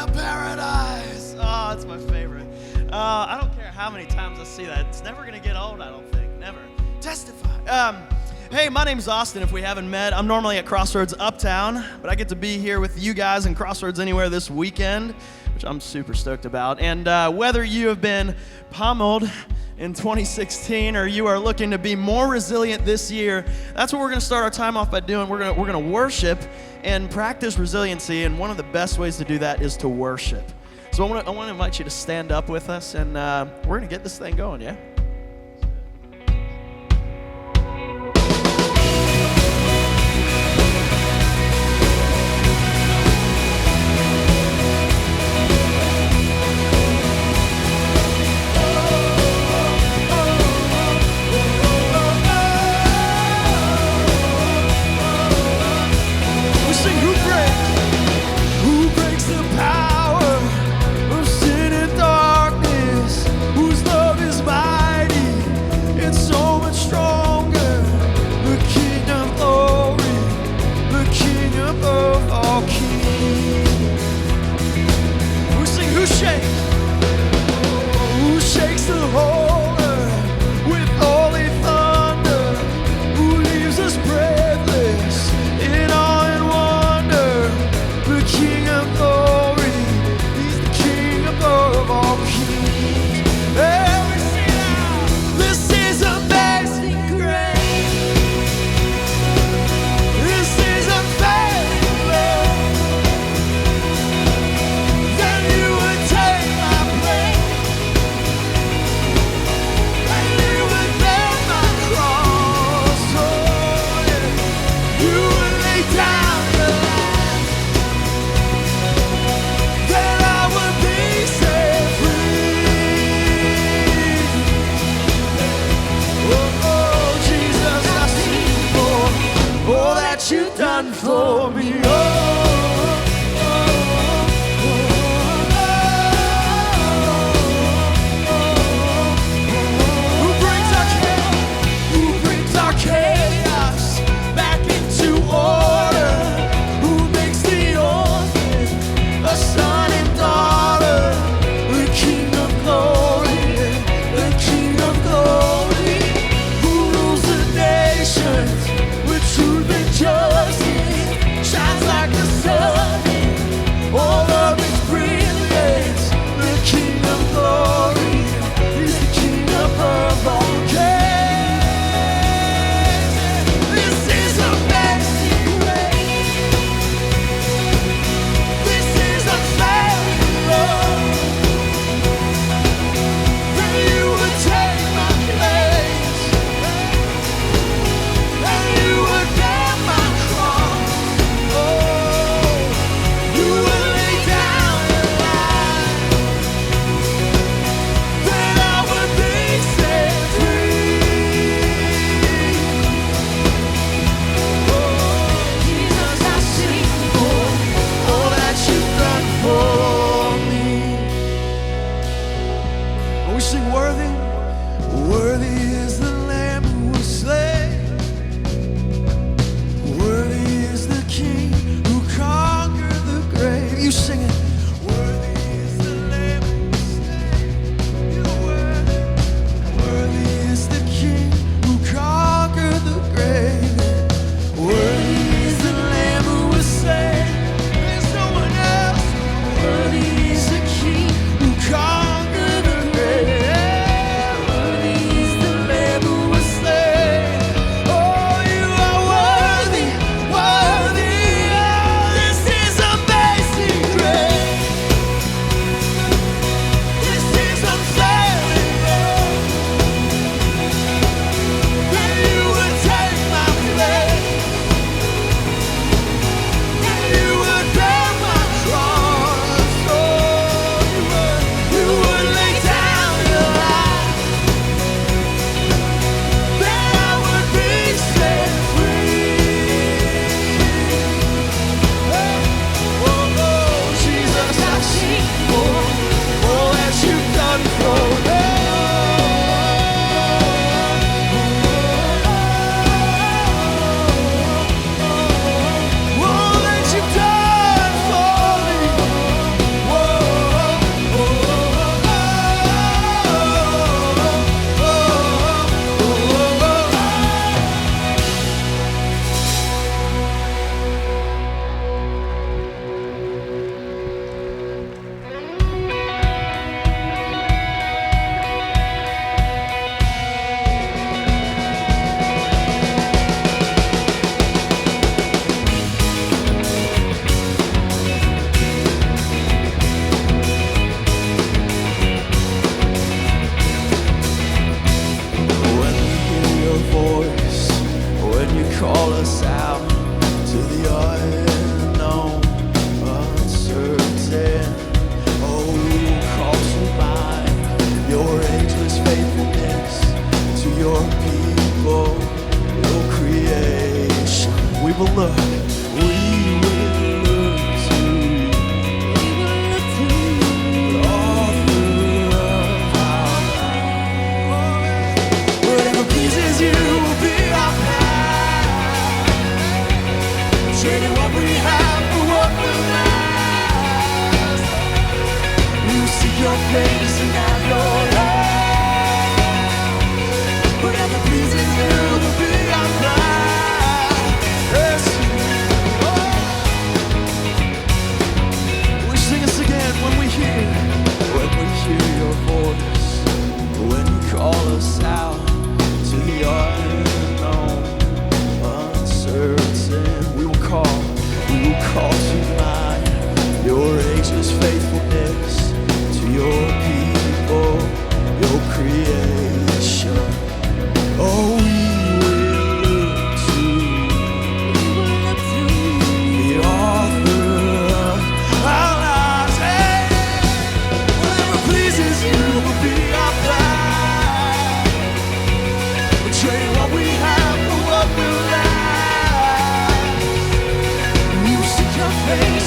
to paradise. Oh, it's my favorite. I don't care how many times I see that. It's never going to get old, I don't think. Never. Testify. Hey, my name's Austin, if we haven't met. I'm normally at Crossroads Uptown, but I get to be here with you guys in Crossroads Anywhere this weekend, which I'm super stoked about. And whether you have been pummeled in 2016 or you are looking to be more resilient this year, that's what we're going to start our time off by doing. We're going to worship and practice resiliency, and one of the best ways to do that is to worship. So I want to invite you to stand up with us, and we're going to get this thing going, yeah? You've done for me, Who brings our chaos back into order? Who makes the orphan a son and daughter? The King of glory, the King of glory, who rules the nations with truth and justice, shines like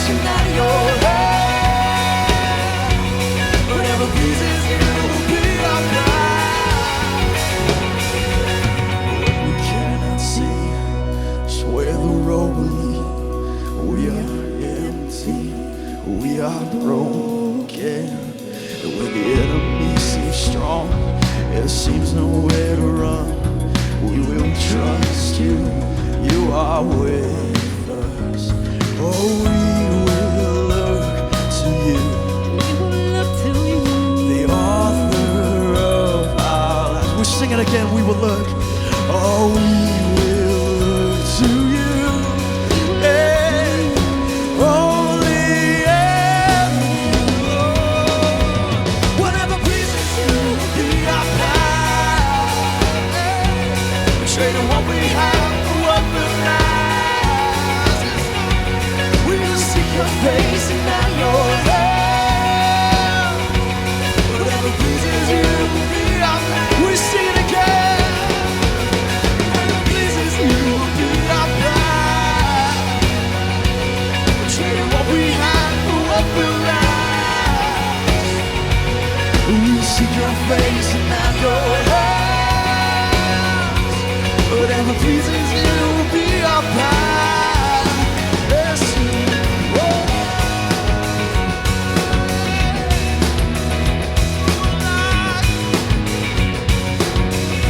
and not your hand. Whatever pleases you will be our guide. What we cannot see is where the road will lead. We are empty, we are broken. And when the enemy seems strong, there seems nowhere to run. We will trust you, you are with us. Oh, we will look to you, the author of our lives. We're singing again, we will look. Oh, we will look to you. Trading what we have for what will last. We will seek your face and not your hand. Whatever pleases you will be our path. We sing it again. Whatever pleases you will be our path. Trading what we have for what will last. We will seek your face and not your hand. Whatever pleases you will be our path. Yes,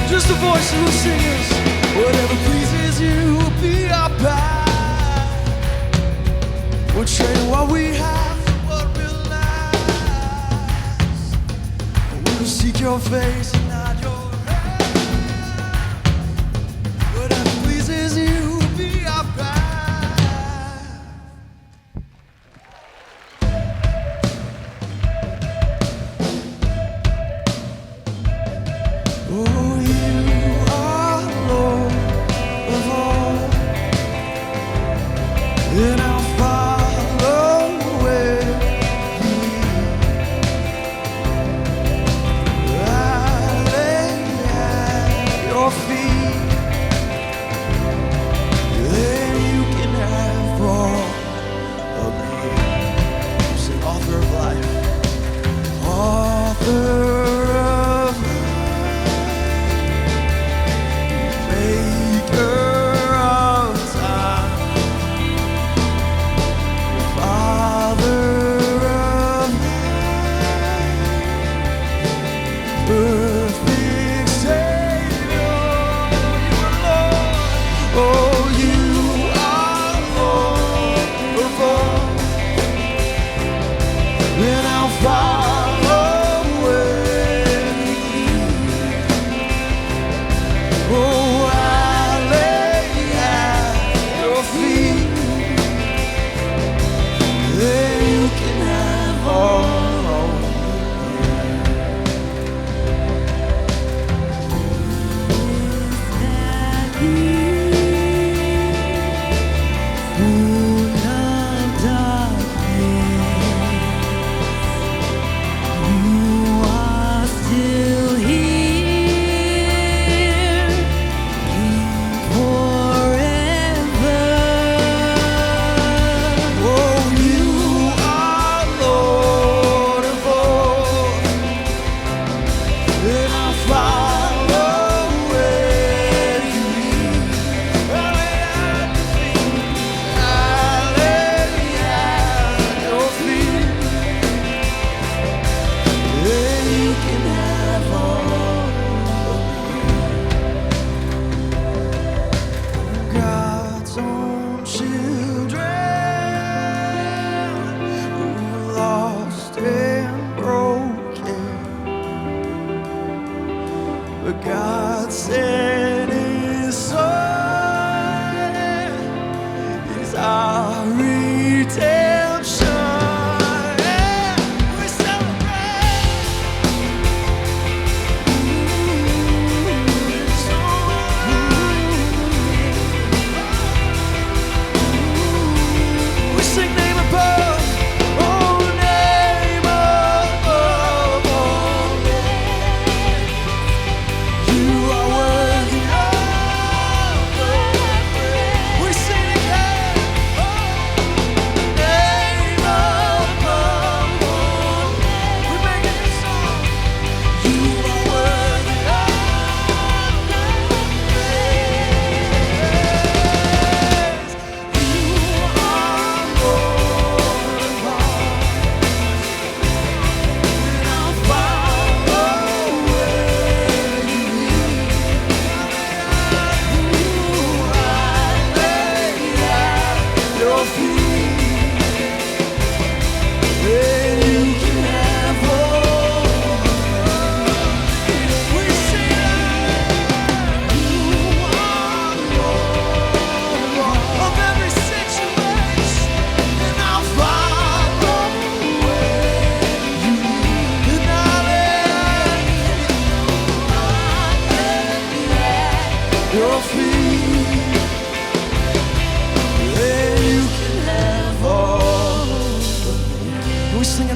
just the voice of the singers. Whatever pleases you will be our path. We'll trade what we have for what will last. We will seek your face and not your you will be our path. Oh, you are Lord of all, and I'll follow where you lead. I lay at your feet. Author of life, maker of time.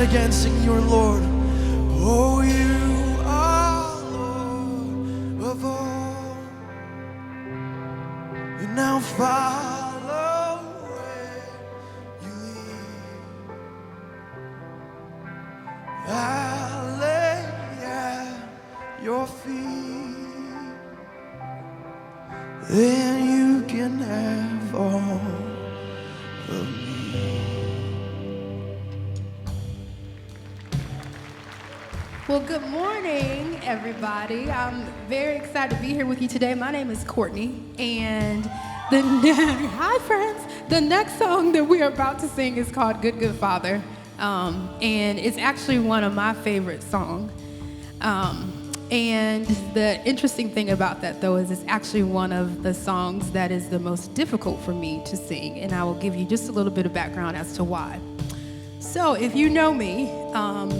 again, sing your Lord. Oh, you are Lord of all. And now follow where you lead. I lay at your feet. Then you can have all of me. Well, good morning, everybody. I'm very excited to be here with you today. My name is Courtney, and hi, friends. The next song that we are about to sing is called Good, Good Father, and it's actually one of my favorite songs. And the interesting thing about that, though, is it's actually one of the songs that is the most difficult for me to sing, and I will give you just a little bit of background as to why. So if you know me,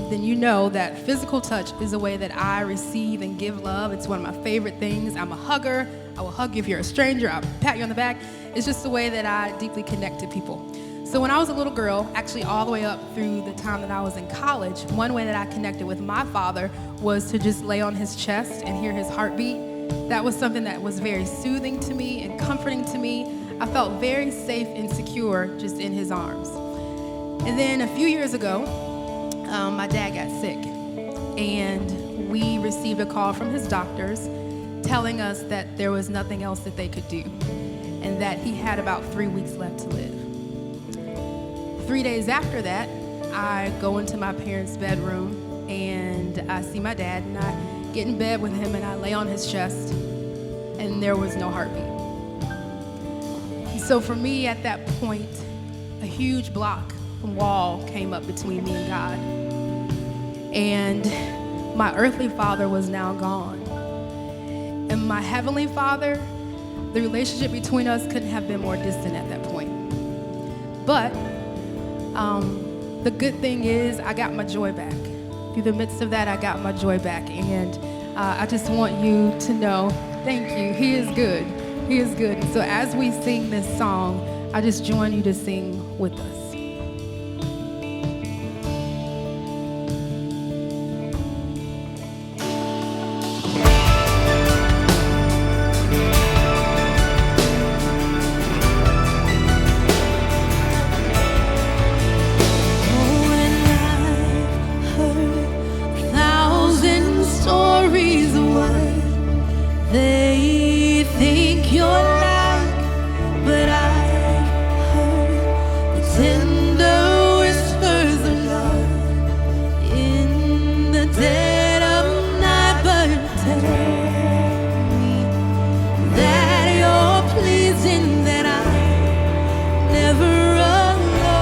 then you know that physical touch is a way that I receive and give love. It's one of my favorite things. I'm a hugger. I will hug you if you're a stranger. I'll pat you on the back. It's just the way that I deeply connect to people. So when I was a little girl, actually all the way up through the time that I was in college, one way that I connected with my father was to just lay on his chest and hear his heartbeat. That was something that was very soothing to me and comforting to me. I felt very safe and secure just in his arms. And then a few years ago, my dad got sick, and we received a call from his doctors telling us that there was nothing else that they could do, and that he had about 3 weeks left to live. 3 days after that, I go into my parents' bedroom, and I see my dad, and I get in bed with him, and I lay on his chest, and there was no heartbeat. So for me, at that point, a huge block wall came up between me and God. And my earthly father was now gone. And my heavenly father, the relationship between us couldn't have been more distant at that point. But the good thing is I got my joy back. Through the midst of that, I got my joy back. And I just want you to know, thank you, he is good. He is good. And so as we sing this song, I just join you to sing with us. They think you're like, but I heard the tender whispers of love in the dead of night. But tell me that you're pleasing, that I'm never alone.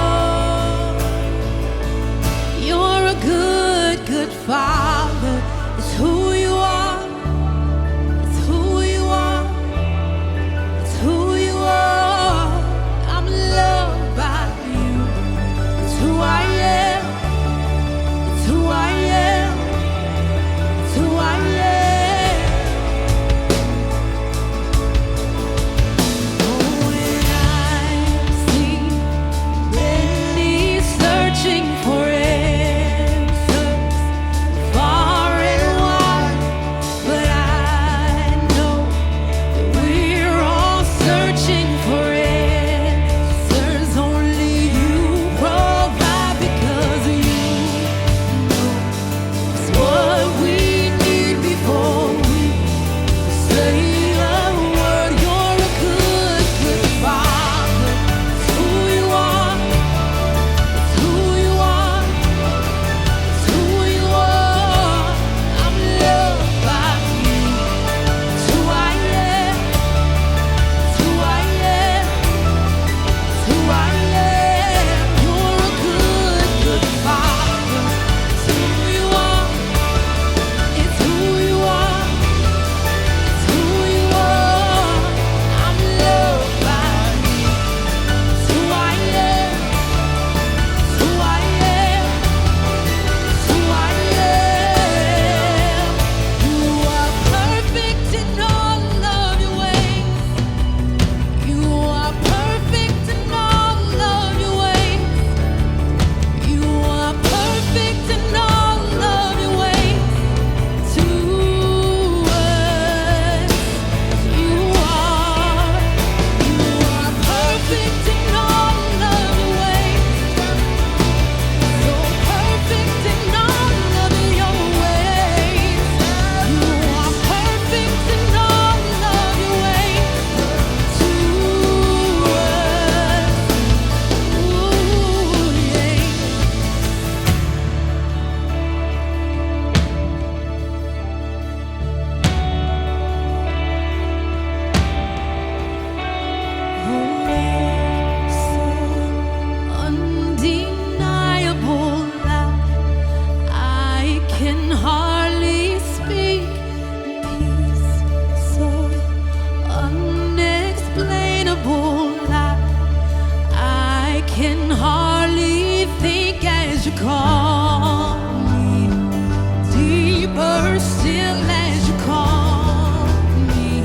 You're a good, good father. It's who you are. Who you are, I'm loved by you. can hardly think as you call me, deeper still as you call me,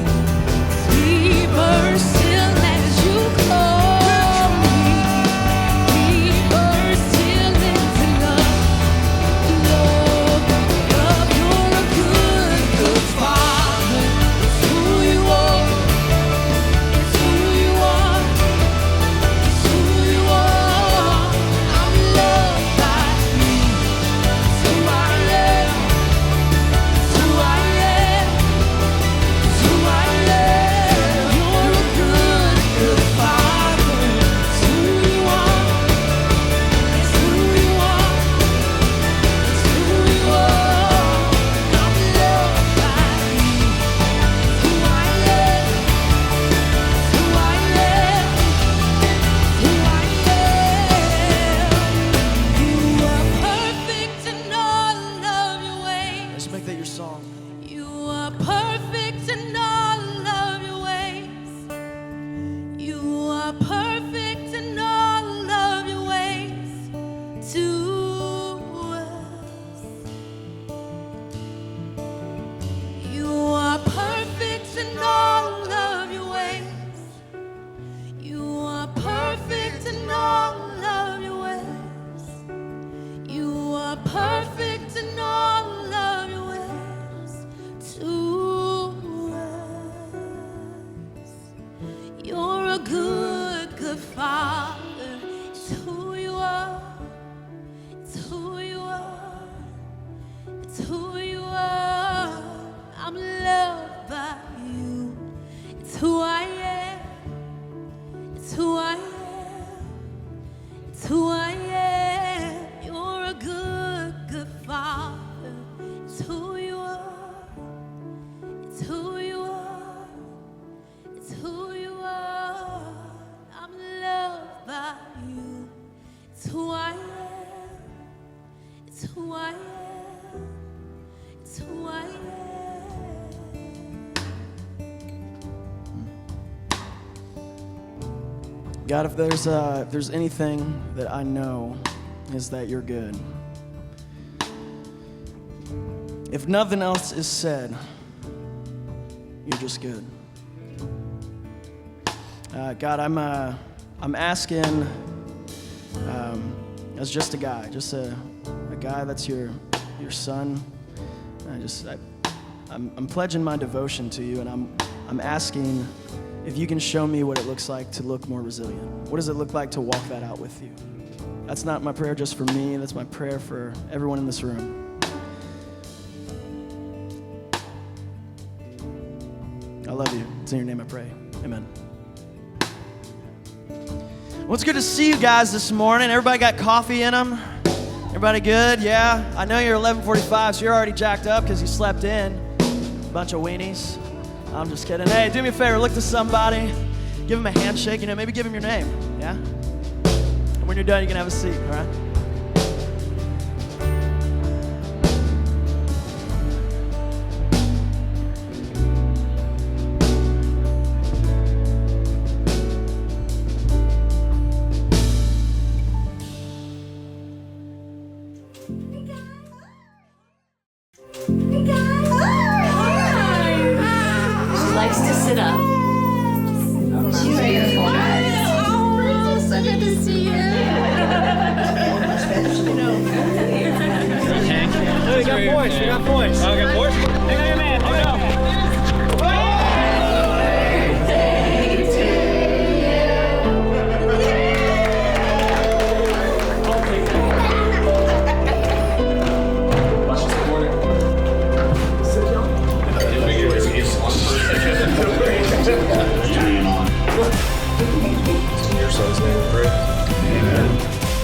deeper still as you call me, deeper still into love, love, love. You're a good, good Father. It's who you are. It's who you are. It's who you are. I'm loved by you. It's who I am. It's who I am. It's who I am. You're a good, good Father. It's who you are. It's who you are. It's who you are. I'm loved by you. It's who I am. It's who I am. Who I am. You are perfect in all of your ways. Let's make that your song. You are perfect in all of your ways. You are perfect in all of your ways to us. You are perfect in all of your ways. You are perfect in all of your ways. You are perfect in all of your ways to us. You're a good, good Father. It's who you are. It's who you are. It's who you are. I'm loved by you. It's who I am. It's who I am. It's who I am. You're a good, good Father. It's who you are. It's who you are. It's who you are. I'm loved by you. It's who I am. It's who I am. It's who I am. God, if there's anything that I know is that you're good. If nothing else is said, you're just good. God, I'm asking as just a guy, just a guy that's your son. I'm pledging my devotion to you, and I'm asking if you can show me what it looks like to look more resilient. What does it look like to walk that out with you? That's not my prayer just for me. That's my prayer for everyone in this room. I love you. It's in your name I pray. Amen. Well, it's good to see you guys this morning. Everybody got coffee in them? Everybody good? Yeah? I know you're 11:45, so you're already jacked up because you slept in. Bunch of weenies. I'm just kidding. Hey, do me a favor. Look to somebody. Give them a handshake. Maybe give them your name. Yeah? And when you're done, you can have a seat, all right? She likes to sit up. She's beautiful, guys. Oh, so good to see you. Oh, we got voice. We got voice. Oh, we got voice. Hang on your man. Oh, no.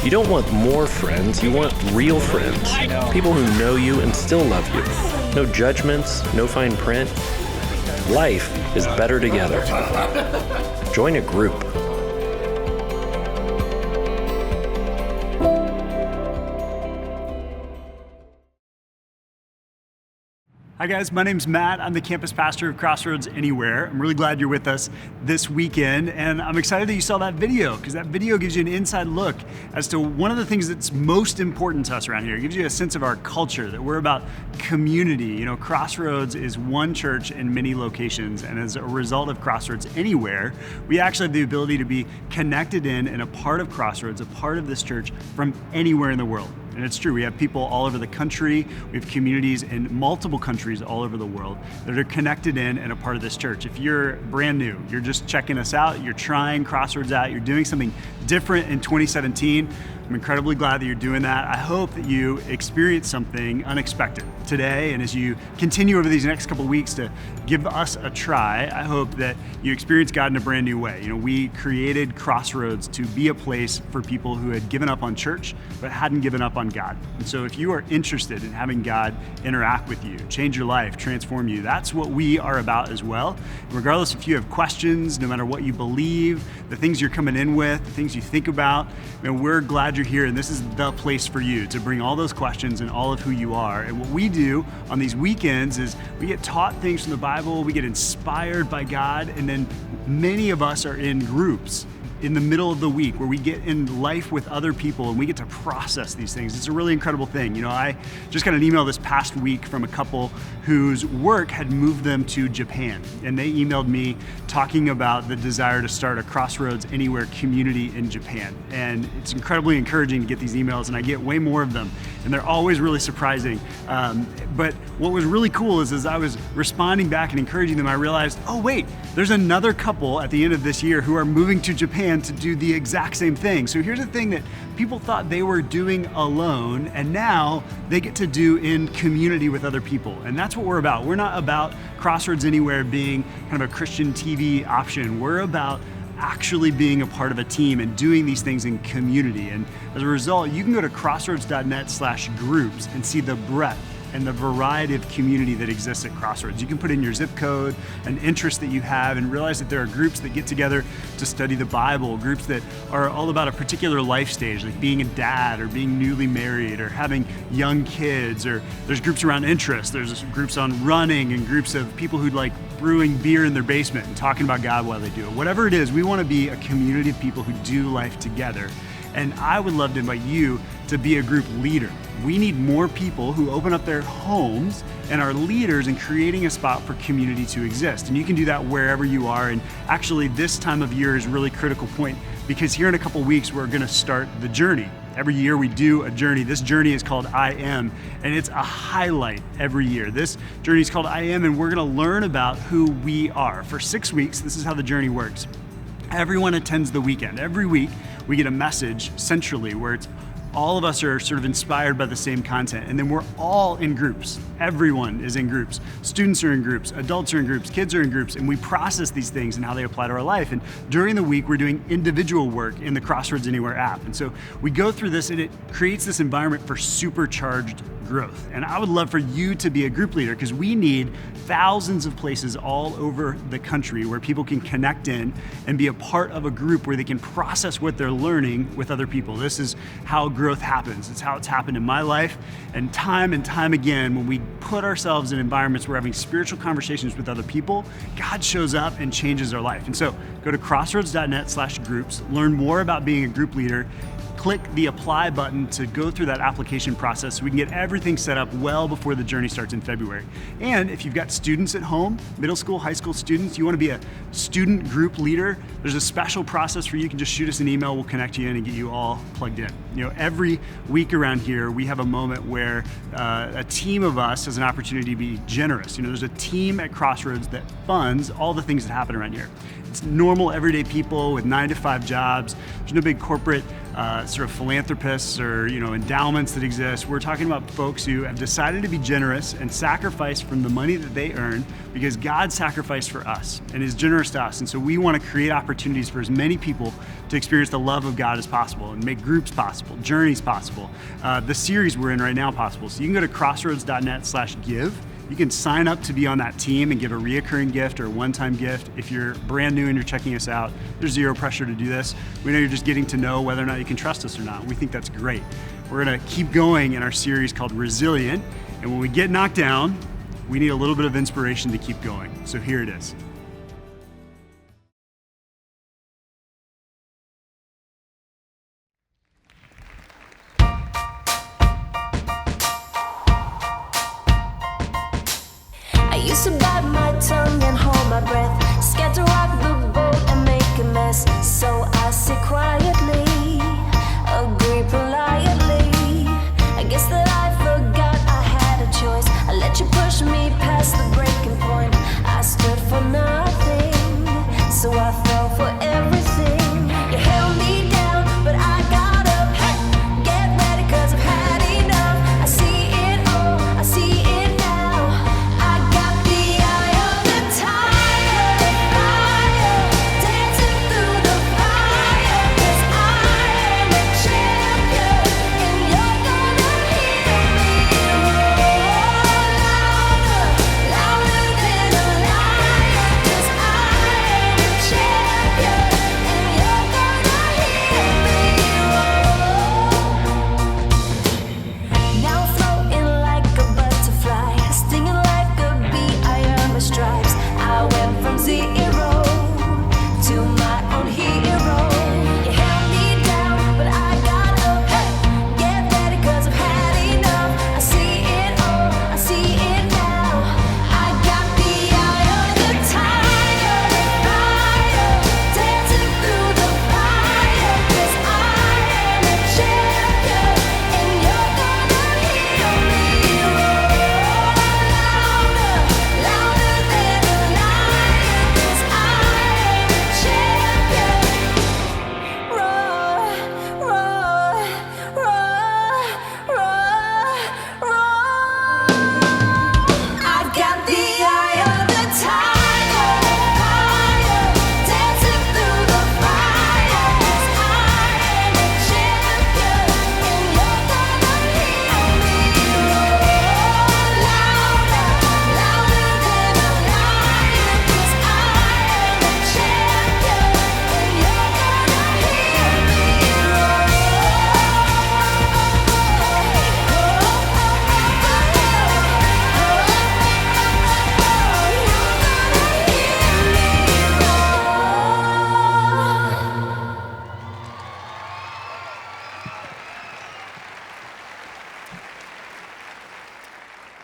You don't want more friends, you want real friends. People who know you and still love you. No judgments, no fine print. Life is better together. Join a group. Hi guys, my name's Matt. I'm the campus pastor of Crossroads Anywhere. I'm really glad you're with us this weekend, and I'm excited that you saw that video, because that video gives you an inside look as to one of the things that's most important to us around here. It gives you a sense of our culture, that we're about community. You know, Crossroads is one church in many locations, and as a result of Crossroads Anywhere, we actually have the ability to be connected in and a part of Crossroads, a part of this church from anywhere in the world. And it's true, we have people all over the country, we have communities in multiple countries all over the world that are connected in and a part of this church. If you're brand new, you're just checking us out, you're trying Crossroads out, you're doing something different in 2017, I'm incredibly glad that you're doing that. I hope that you experience something unexpected today, and as you continue over these next couple of weeks to give us a try, I hope that you experience God in a brand new way. You know, we created Crossroads to be a place for people who had given up on church but hadn't given up on God. And so if you are interested in having God interact with you, change your life, transform you, that's what we are about as well. Regardless if you have questions, no matter what you believe, the things you're coming in with, the things you think about, and we're glad you're here, and this is the place for you to bring all those questions and all of who you are. And what we do on these weekends is we get taught things from the Bible, we get inspired by God, and then many of us are in groups in the middle of the week where we get in life with other people and we get to process these things. It's a really incredible thing. You know, I just got an email this past week from a couple whose work had moved them to Japan, and they emailed me talking about the desire to start a Crossroads Anywhere community in Japan. And it's incredibly encouraging to get these emails, and I get way more of them, and they're always really surprising. But what was really cool is as I was responding back and encouraging them, I realized, oh wait, there's another couple at the end of this year who are moving to Japan to do the exact same thing. So here's the thing that people thought they were doing alone, and now they get to do in community with other people. And that's what we're about. We're not about Crossroads Anywhere being kind of a Christian TV option. We're about actually being a part of a team and doing these things in community. And as a result, you can go to crossroads.net/groups and see the breadth and the variety of community that exists at Crossroads. You can put in your zip code, an interest that you have, and realize that there are groups that get together to study the Bible, groups that are all about a particular life stage, like being a dad or being newly married or having young kids, or there's groups around interest. There's groups on running and groups of people who like brewing beer in their basement and talking about God while they do it. Whatever it is, we want to be a community of people who do life together. And I would love to invite you to be a group leader. We need more people who open up their homes and are leaders in creating a spot for community to exist. And you can do that wherever you are. And actually this time of year is a really critical point, because here in a couple weeks, we're gonna start the journey. Every year we do a journey. This journey is called I Am, and it's a highlight every year. This journey is called I Am, and we're gonna learn about who we are. For 6 weeks, this is how the journey works. Everyone attends the weekend. Every week, we get a message centrally where it's all of us are sort of inspired by the same content, and then we're all in groups. Everyone is in groups. Students are in groups, adults are in groups, kids are in groups, and we process these things and how they apply to our life. And during the week, we're doing individual work in the Crossroads Anywhere app. And so we go through this, and it creates this environment for supercharged growth. And I would love for you to be a group leader, because we need thousands of places all over the country where people can connect in and be a part of a group where they can process what they're learning with other people. This is how growth happens. It's how it's happened in my life. And time again, when we put ourselves in environments where we're having spiritual conversations with other people, God shows up and changes our life. And so go to crossroads.net/groups, learn more about being a group leader, click the apply button to go through that application process so we can get everything set up well before the journey starts in February. And if you've got students at home, middle school, high school students, you want to be a student group leader, there's a special process for you. You can just shoot us an email, we'll connect you in and get you all plugged in. You know, every week around here, we have a moment where a team of us has an opportunity to be generous. You know, there's a team at Crossroads that funds all the things that happen around here. It's normal, everyday people with 9-to-5 jobs. There's no big corporate sort of philanthropists or endowments that exist. We're talking about folks who have decided to be generous and sacrifice from the money that they earn because God sacrificed for us and is generous to us. And so we want to create opportunities for as many people to experience the love of God as possible and make groups possible, journeys possible, the series we're in right now possible. So you can go to crossroads.net/give. You can sign up to be on that team and give a reoccurring gift or a one-time gift. If you're brand new and you're checking us out, there's zero pressure to do this. We know you're just getting to know whether or not you can trust us or not. We think that's great. We're gonna keep going in our series called Resilient, and when we get knocked down, we need a little bit of inspiration to keep going. So here it is. I used to bite my tongue and hold my breath, scared to rock the boat and make a mess. So I sit quietly, agree politely. I guess that I forgot I had a choice. I let you push me past the breaking point. I stood for nothing, so I fell for everything. You held me down, but I got up. Hey, get ready, 'cause I've had enough. I see it all, I see it now. I got the eye of the tiger, fire, dancing through the fire. 'Cause I am a champion, and you're gonna hear me roar louder, louder than a lion. 'Cause I am a champion, and you're gonna hear me roar. Now I'm floating like a butterfly, stinging like a bee. I earned my stripes. I went from zero to my own hero. You held me down, but I got up. Hey, get ready, 'cause I've had enough. I see it all, I see it now. I got the eye of the tiger, fire, dancing through the fire. 'Cause I am a champion, and you're gonna hear me roar louder, louder than a lion. 'Cause I am a champion. Roar, roar, roar, roar, roar. I've got the eye of the tiger, fire, dancing through the fire. 'Cause I am a champion, and you're gonna hear me roar louder, louder than a lion. 'Cause I am a champion, and you're gonna hear me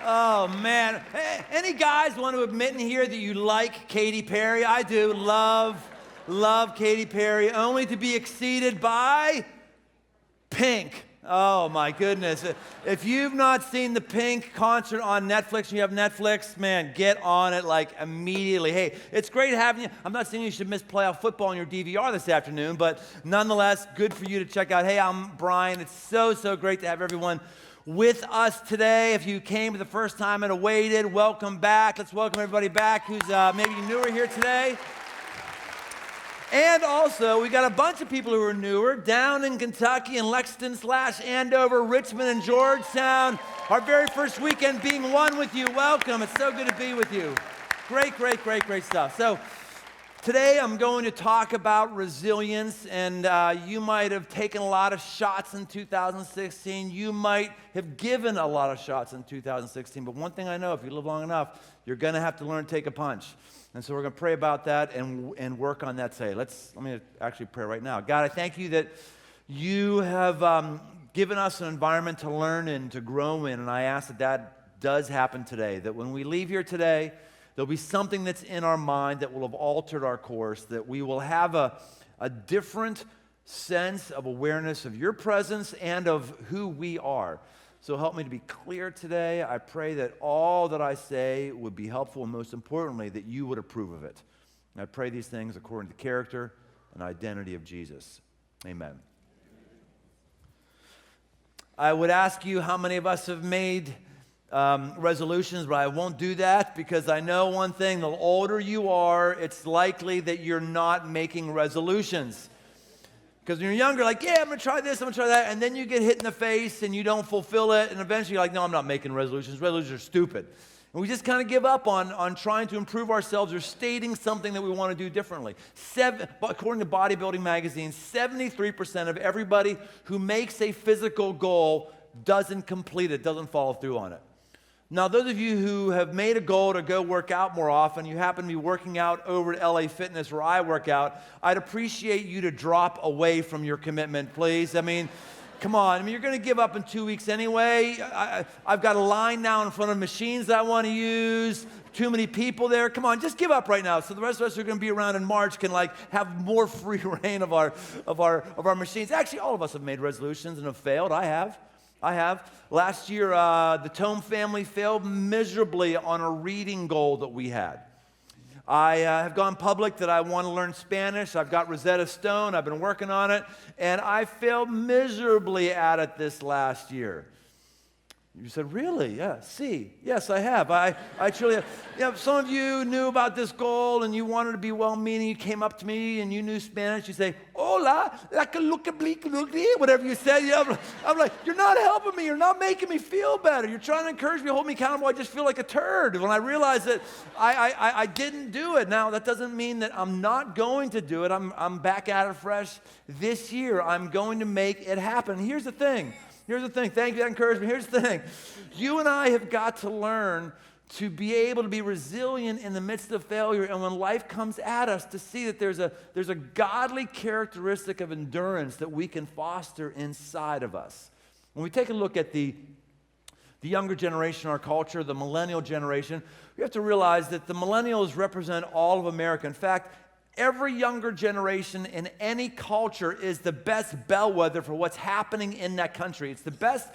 Oh man, hey, any guys want to admit in here that you like Katy Perry? I do, love Katy Perry, only to be exceeded by Pink. Oh my goodness. If you've not seen the Pink concert on Netflix and you have Netflix, man, get on it like immediately. Hey, it's great having you. I'm not saying you should miss playoff football on your DVR this afternoon, but nonetheless, good for you to check out. Hey, I'm Brian. It's so great to have everyone with us today. If you came for the first time and awaited, welcome back. Let's welcome everybody back who's maybe newer here today. And also, we got a bunch of people who are newer down in Kentucky and Lexington/Andover, Richmond, and Georgetown. Our very first weekend being one with you. Welcome. It's so good to be with you. Great stuff. So today I'm going to talk about resilience, and you might have taken a lot of shots in 2016. You might have given a lot of shots in 2016, but one thing I know, if you live long enough, you're going to have to learn to take a punch. And so we're going to pray about that and work on that today. Let me actually pray right now. God, I thank you that you have given us an environment to learn and to grow in, and I ask that that does happen today, that when we leave here today, there'll be something that's in our mind that will have altered our course, that we will have a different sense of awareness of your presence and of who we are. So help me to be clear today. I pray that all that I say would be helpful, and most importantly, that you would approve of it. And I pray these things according to the character and identity of Jesus. Amen. I would ask you how many of us have made resolutions, but I won't do that because I know one thing: the older you are, it's likely that you're not making resolutions. Because when you're younger, like, yeah, I'm going to try this, I'm going to try that, and then you get hit in the face and you don't fulfill it, and eventually you're like, no, I'm not making resolutions. Resolutions are stupid. And we just kind of give up on trying to improve ourselves or stating something that we want to do differently. According to Bodybuilding Magazine, 73% of everybody who makes a physical goal doesn't complete it, doesn't follow through on it. Now, those of you who have made a goal to go work out more often, you happen to be working out over at LA Fitness where I work out, I'd appreciate you to drop away from your commitment, please. I mean, come on. I mean, you're going to give up in 2 weeks anyway. I've got a line now in front of machines that I want to use. Too many people there. Come on, just give up right now. So the rest of us who are going to be around in March can have more free reign of our machines. Actually, all of us have made resolutions and have failed. I have. Last year, the Tome family failed miserably on a reading goal that we had. I have gone public that I want to learn Spanish. I've got Rosetta Stone. I've been working on it. And I failed miserably at it this last year. You said, really? Yeah, see. Yes, I have. I truly have. You know, some of you knew about this goal and you wanted to be well-meaning. You came up to me and you knew Spanish. You say, hola, whatever you said. You know, I'm like, you're not helping me. You're not making me feel better. You're trying to encourage me, hold me accountable. I just feel like a turd. When I realized that I didn't do it. Now, that doesn't mean that I'm not going to do it. I'm back at it fresh this year. I'm going to make it happen. Here's the thing. Thank you, that encouraged me. Here's the thing. You and I have got to learn to be able to be resilient in the midst of failure, and when life comes at us, to see that there's a godly characteristic of endurance that we can foster inside of us. When we take a look at the younger generation in our culture, the millennial generation, we have to realize that the millennials represent all of America. In fact, every younger generation in any culture is the best bellwether for what's happening in that country. It's the best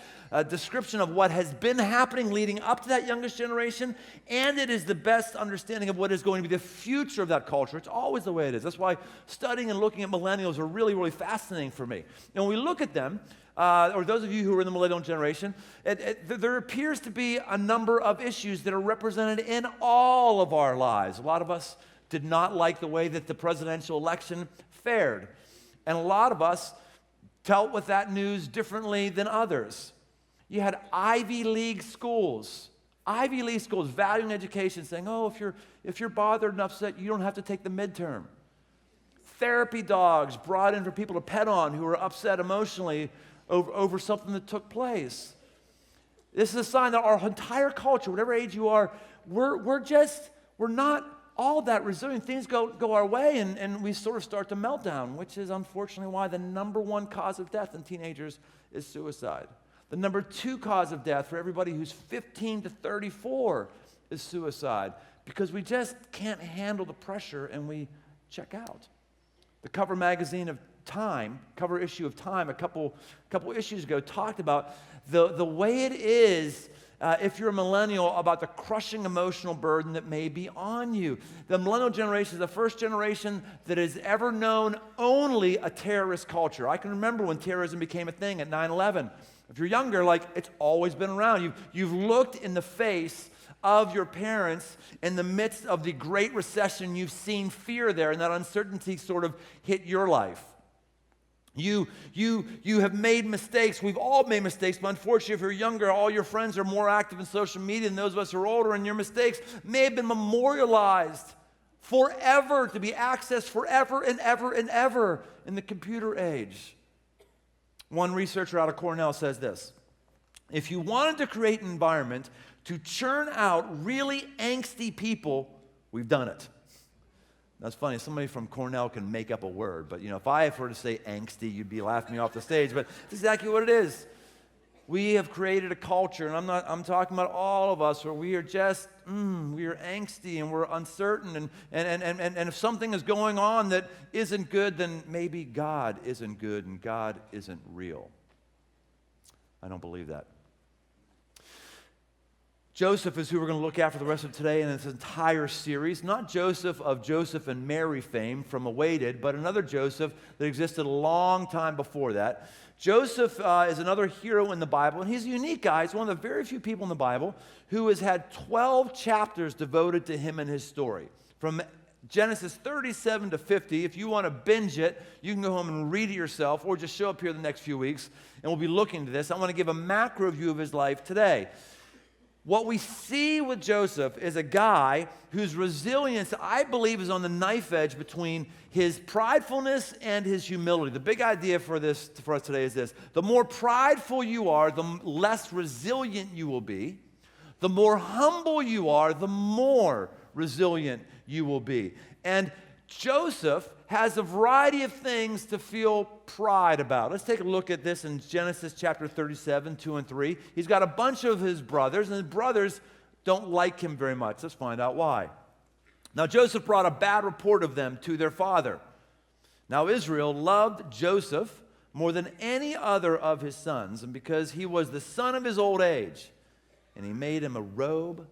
description of what has been happening leading up to that youngest generation, and it is the best understanding of what is going to be the future of that culture. It's always the way it is. That's why studying and looking at millennials are really, really fascinating for me. And when we look at them, or those of you who are in the millennial generation, there appears to be a number of issues that are represented in all of our lives. A lot of us did not like the way that the presidential election fared. And a lot of us dealt with that news differently than others. You had Ivy League schools valuing education, saying, oh, if you're bothered and upset, you don't have to take the midterm. Therapy dogs brought in for people to pet on who were upset emotionally over something that took place. This is a sign that our entire culture, whatever age you are, we're not all that resilient. Things go our way, and we sort of start to melt down, which is unfortunately why the number one cause of death in teenagers is suicide. The number two cause of death for everybody who's 15 to 34 is suicide, because we just can't handle the pressure and we check out. The cover issue of Time, a couple issues ago, talked about the way it is if you're a millennial, about the crushing emotional burden that may be on you. The millennial generation is the first generation that has ever known only a terrorist culture. I can remember when terrorism became a thing at 9/11. If you're younger, it's always been around. You've looked in the face of your parents in the midst of the Great Recession. You've seen fear there, and that uncertainty sort of hit your life. You have made mistakes. We've all made mistakes, but unfortunately, if you're younger, all your friends are more active in social media than those of us who are older, and your mistakes may have been memorialized forever, to be accessed forever and ever and ever in the computer age. One researcher out of Cornell says this: if you wanted to create an environment to churn out really angsty people, we've done it. That's funny. Somebody from Cornell can make up a word, but if I were to say angsty, you'd be laughing me off the stage. But it's exactly what it is. We have created a culture, and I'm talking about all of us, where we are just we are angsty and we're uncertain, and if something is going on that isn't good, then maybe God isn't good and God isn't real. I don't believe that. Joseph is who we're going to look at for the rest of today in this entire series. Not Joseph of Joseph and Mary fame from Awaited, but another Joseph that existed a long time before that. Joseph is another hero in the Bible, and he's a unique guy. He's one of the very few people in the Bible who has had 12 chapters devoted to him and his story. From Genesis 37 to 50, if you want to binge it, you can go home and read it yourself, or just show up here the next few weeks, and we'll be looking to this. I want to give a macro view of his life today. What we see with Joseph is a guy whose resilience, I believe, is on the knife edge between his pridefulness and his humility. The big idea for us today is this: the more prideful you are, the less resilient you will be. The more humble you are, the more resilient you will be. And Joseph has a variety of things to feel pride about. Let's take a look at this in Genesis chapter 37, 2 and 3. He's got a bunch of his brothers, and his brothers don't like him very much. Let's find out why. Now, Joseph brought a bad report of them to their father. Now, Israel loved Joseph more than any other of his sons, and because he was the son of his old age, and he made him a robe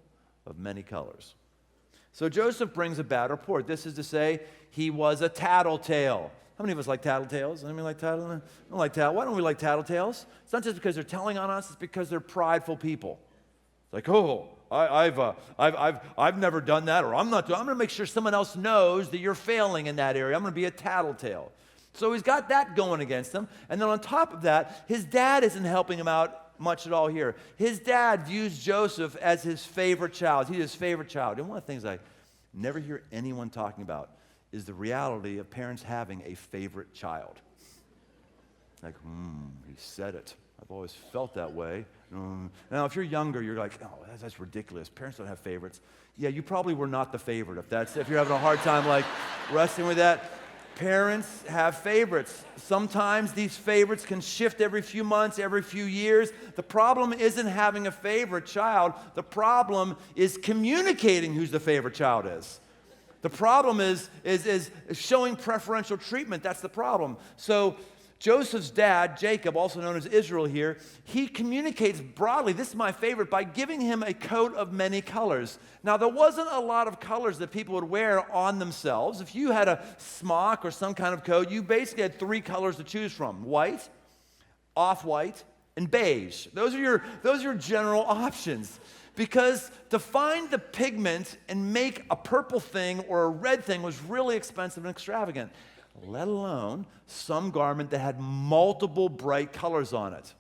of many colors. So Joseph brings a bad report. This is to say, he was a tattletale. How many of us like tattletales? Anybody like tattletales? I don't like tattletales. Why don't we like tattletales? It's not just because they're telling on us, it's because they're prideful people. It's like, oh, I've never done that, or I'm going to make sure someone else knows that you're failing in that area. I'm going to be a tattletale. So he's got that going against him. And then on top of that, his dad isn't helping him out much at all here. His dad views Joseph as his favorite child. He's his favorite child. And one of the things I never hear anyone talking about is the reality of parents having a favorite child. Like, he said it. I've always felt that way. Now, if you're younger, you're like, oh, that's ridiculous. Parents don't have favorites. Yeah, you probably were not the favorite. If you're having a hard time like wrestling with that. Parents have favorites. Sometimes these favorites can shift every few months, every few years. The problem isn't having a favorite child. The problem is communicating who the favorite child is. The problem is showing preferential treatment. That's the problem. So Joseph's dad, Jacob, also known as Israel here, he communicates broadly, this is my favorite, by giving him a coat of many colors. Now, there wasn't a lot of colors that people would wear on themselves. If you had a smock or some kind of coat, you basically had 3 colors to choose from: white, off-white, and beige. Those are your general options. Because to find the pigment and make a purple thing or a red thing was really expensive and extravagant, let alone some garment that had multiple bright colors on it.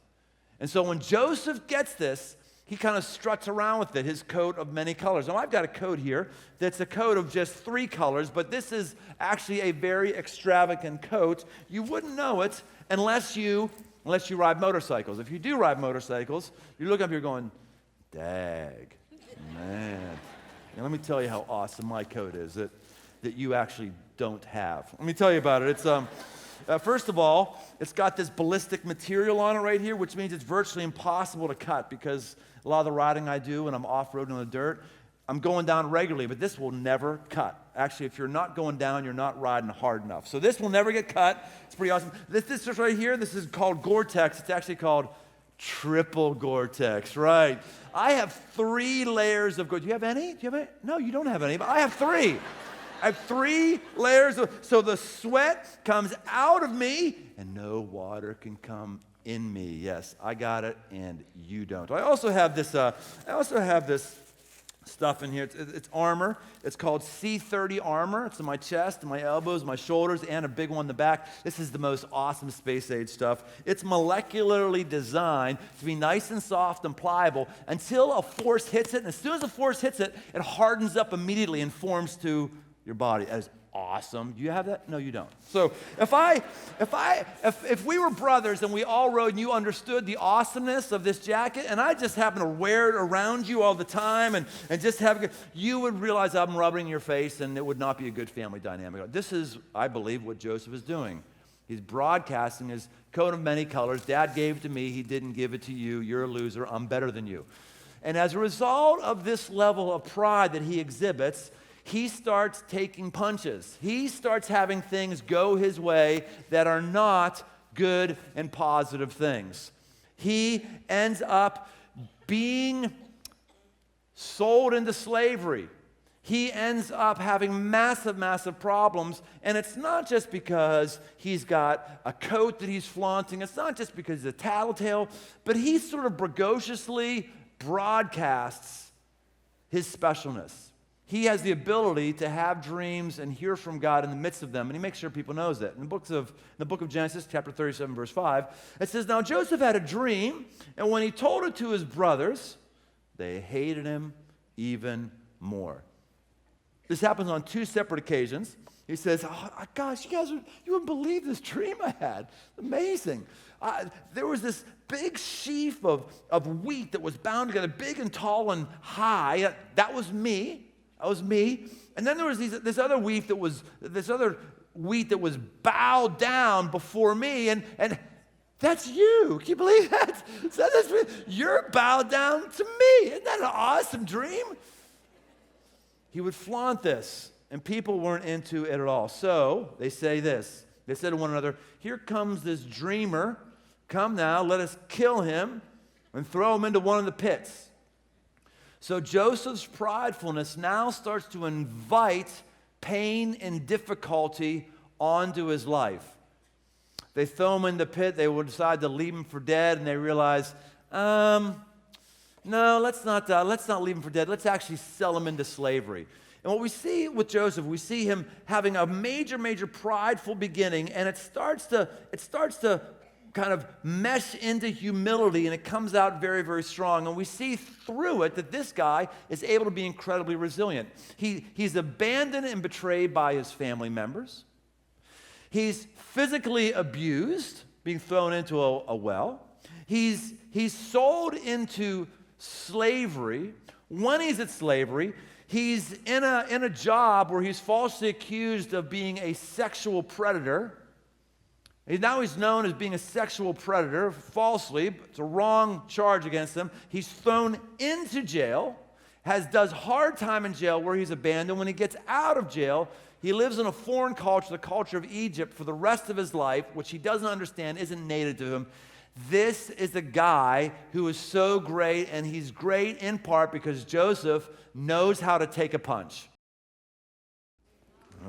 And so when Joseph gets this, he kind of struts around with it, his coat of many colors. Now, I've got a coat here that's a coat of just 3 colors, but this is actually a very extravagant coat. You wouldn't know it unless you ride motorcycles. If you do ride motorcycles, you look up, you're going, dag, man. Now, let me tell you how awesome my coat is that you actually don't have. Let me tell you about it. It's first of all, it's got this ballistic material on it right here, which means it's virtually impossible to cut, because a lot of the riding I do when I'm off-roading on the dirt, I'm going down regularly, but this will never cut. Actually, if you're not going down, you're not riding hard enough. So this will never get cut. It's pretty awesome. This right here, this is called Gore-Tex. It's actually called triple Gore-Tex, right? I have 3 layers of Gore. Do you have any? No, you don't have any, but I have 3. I have 3 layers so the sweat comes out of me and no water can come in me. Yes, I got it and you don't. I also have this stuff in here. It's armor. It's called C30 armor. It's in my chest, my elbows, my shoulders, and a big one in the back. This is the most awesome space age stuff. It's molecularly designed to be nice and soft and pliable until a force hits it. And as soon as the force hits it, it hardens up immediately and forms to your body. That is awesome. Do you have that? No, you don't. So if we were brothers and we all rode and you understood the awesomeness of this jacket, and I just happen to wear it around you all the time and just have, you would realize I'm rubbing your face and it would not be a good family dynamic. This is, I believe, what Joseph is doing. He's broadcasting his coat of many colors. Dad gave it to me. He didn't give it to you. You're a loser. I'm better than you. And as a result of this level of pride that he exhibits, he starts taking punches. He starts having things go his way that are not good and positive things. He ends up being sold into slavery. He ends up having massive, massive problems. And it's not just because he's got a coat that he's flaunting. It's not just because he's a tattletale. But he sort of braggadociously broadcasts his specialness. He has the ability to have dreams and hear from God in the midst of them, and he makes sure people knows that. In the book of Genesis, chapter 37, verse 5, it says, "Now Joseph had a dream, and when he told it to his brothers, they hated him even more." This happens on 2 separate occasions. He says, "Oh, gosh, you wouldn't believe this dream I had. Amazing. There was this big sheaf of wheat that was bound together, big and tall and high. That was me. That was me. And then there was this other wheat that was bowed down before me, and that's you. Can you believe that? You're bowed down to me. Isn't that an awesome dream? He would flaunt this, and people weren't into it at all. So they say this. They said to one another, here comes this dreamer. Come now, let us kill him and throw him into one of the pits. So Joseph's pridefulness now starts to invite pain and difficulty onto his life. They throw him in the pit. They will decide to leave him for dead, and they realize, no, let's not leave him for dead. Let's actually sell him into slavery. And what we see with Joseph, we see him having a major, major prideful beginning, and it starts to kind of mesh into humility, and it comes out very, very strong. And we see through it that this guy is able to be incredibly resilient. He's abandoned and betrayed by his family members. He's physically abused, being thrown into a well. He's sold into slavery. When he's at slavery, he's in a job where he's falsely accused of being a sexual predator. Now he's known as being a sexual predator, falsely. It's a wrong charge against him. He's thrown into jail, does hard time in jail where he's abandoned. When he gets out of jail, he lives in a foreign culture, the culture of Egypt, for the rest of his life, which he doesn't understand, isn't native to him. This is a guy who is so great, and he's great in part because Joseph knows how to take a punch.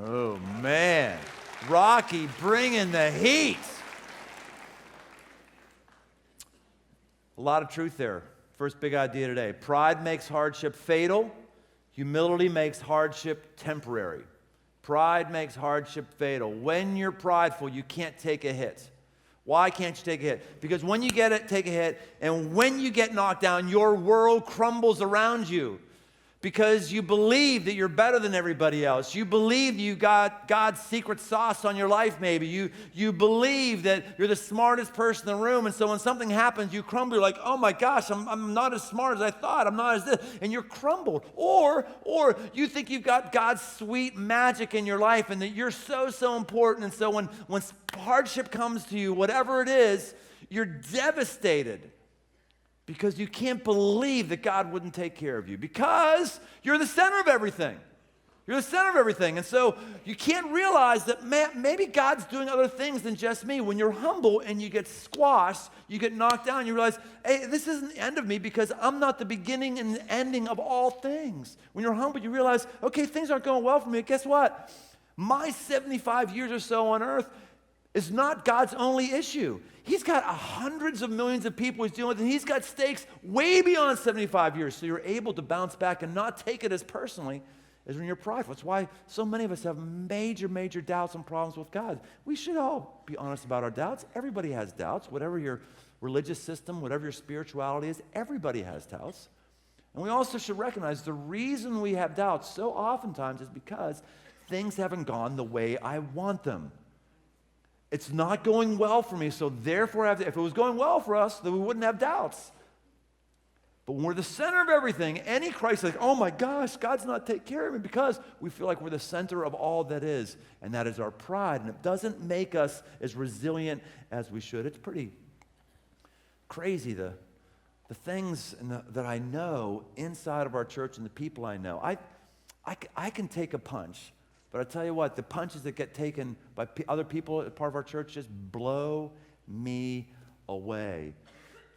Oh, man. Rocky bringing the heat. A lot of truth there. First big idea today. Pride makes hardship fatal. Humility makes hardship temporary. Pride makes hardship fatal. When you're prideful, you can't take a hit. Why can't you take a hit? Because when you take a hit, and when you get knocked down, your world crumbles around you. Because you believe that you're better than everybody else. You believe you got God's secret sauce on your life, maybe. You believe that you're the smartest person in the room, and so when something happens, you crumble. You're like, oh my gosh, I'm not as smart as I thought. I'm not as this. And you're crumbled. Or you think you've got God's sweet magic in your life and that you're so important. And so when hardship comes to you, whatever it is, you're devastated. Because you can't believe that God wouldn't take care of you. Because you're the center of everything. You're the center of everything. And so you can't realize that maybe God's doing other things than just me. When you're humble and you get squashed, you get knocked down, you realize, hey, this isn't the end of me because I'm not the beginning and the ending of all things. When you're humble, you realize, okay, things aren't going well for me. Guess what? My 75 years or so on earth is not God's only issue. He's got hundreds of millions of people he's dealing with, and he's got stakes way beyond 75 years. So you're able to bounce back and not take it as personally as when you're prideful. That's why so many of us have major, major doubts and problems with God. We should all be honest about our doubts. Everybody has doubts. Whatever your religious system, whatever your spirituality is, everybody has doubts. And we also should recognize the reason we have doubts so oftentimes is because things haven't gone the way I want them. It's not going well for me, so therefore if it was going well for us, then we wouldn't have doubts. But when we're the center of everything, any crisis, like, oh my gosh, God's not taking care of me, because we feel like we're the center of all that is, and that is our pride, and it doesn't make us as resilient as we should. It's pretty crazy, the things that I know inside of our church and the people I know. I can take a punch. But I tell you what, the punches that get taken by other people as part of our church just blow me away.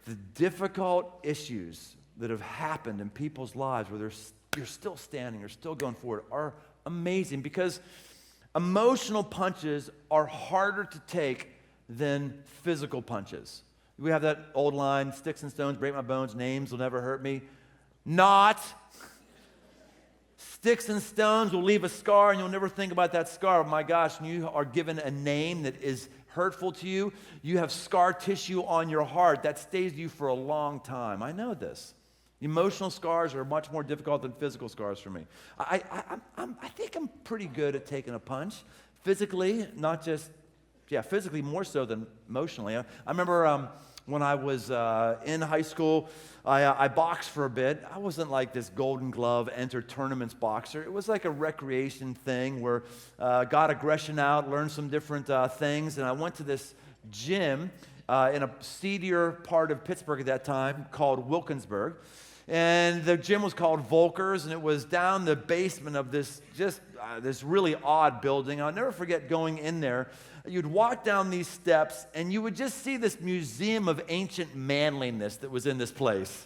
The difficult issues that have happened in people's lives where you're still standing, you're still going forward, are amazing, because emotional punches are harder to take than physical punches. We have that old line, sticks and stones break my bones, names will never hurt me. Not. Sticks and stones will leave a scar, and you'll never think about that scar. Oh my gosh, when you are given a name that is hurtful to you, you have scar tissue on your heart that stays with you for a long time. I know this. Emotional scars are much more difficult than physical scars for me. I think I'm pretty good at taking a punch. Physically, not just physically more so than emotionally. I remember when I was in high school, I boxed for a bit. I wasn't like this Golden Glove enter tournaments boxer. It was like a recreation thing where got aggression out, learned some different things, and I went to this gym in a seedier part of Pittsburgh at that time called Wilkinsburg. And the gym was called Volker's, and it was down the basement of this this really odd building. I'll never forget going in there. You'd walk down these steps, and you would just see this museum of ancient manliness that was in this place.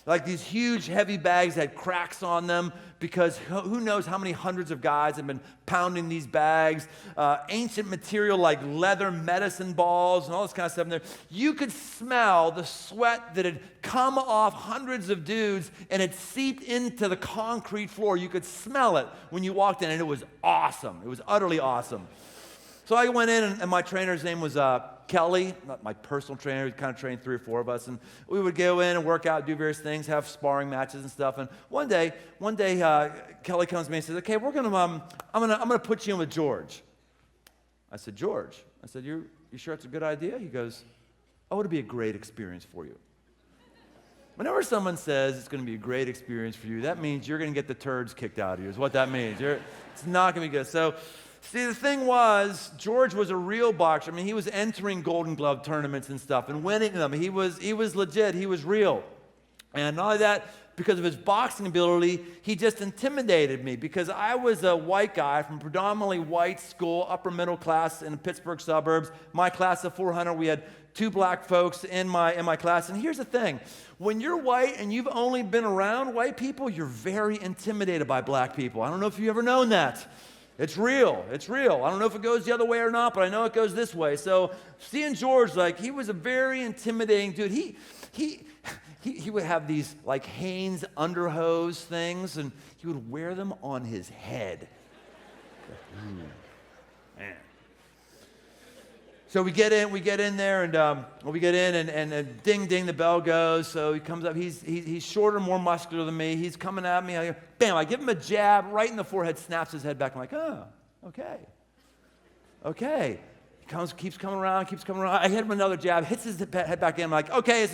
Like these huge, heavy bags had cracks on them because who knows how many hundreds of guys have been pounding these bags. Ancient material like leather medicine balls and all this kind of stuff in there. You could smell the sweat that had come off hundreds of dudes and had seeped into the concrete floor. You could smell it when you walked in, and it was awesome. It was utterly awesome. So I went in, and my trainer's name was Kelly, not my personal trainer. He kind of trained 3 or 4 of us, and we would go in and work out, do various things, have sparring matches and stuff. And one day, Kelly comes to me and says, "Okay, I'm gonna put you in with George." I said, "George?" I said, "You sure it's a good idea?" He goes, "Oh, it'll be a great experience for you." Whenever someone says it's going to be a great experience for you, that means you're going to get the turds kicked out of you. Is what that means. It's not going to be good. So. See, the thing was, George was a real boxer. I mean, he was entering Golden Glove tournaments and stuff and winning them. He was legit. He was real. And not only that, because of his boxing ability, he just intimidated me because I was a white guy from predominantly white school, upper middle class in the Pittsburgh suburbs. My class of 400, we had 2 black folks in my class. And here's the thing. When you're white and you've only been around white people, you're very intimidated by black people. I don't know if you've ever known that. It's real. It's real. I don't know if it goes the other way or not, but I know it goes this way. So seeing George, like, he was a very intimidating dude. He would have these, like, Hanes underhose things, and he would wear them on his head. Man. So we get in there, and ding, ding, the bell goes. So he comes up. He's shorter, more muscular than me. He's coming at me. Bam! I give him a jab right in the forehead. Snaps his head back. I'm like, oh, okay. He keeps coming around. I hit him another jab. Hits his head back in. I'm like, okay, this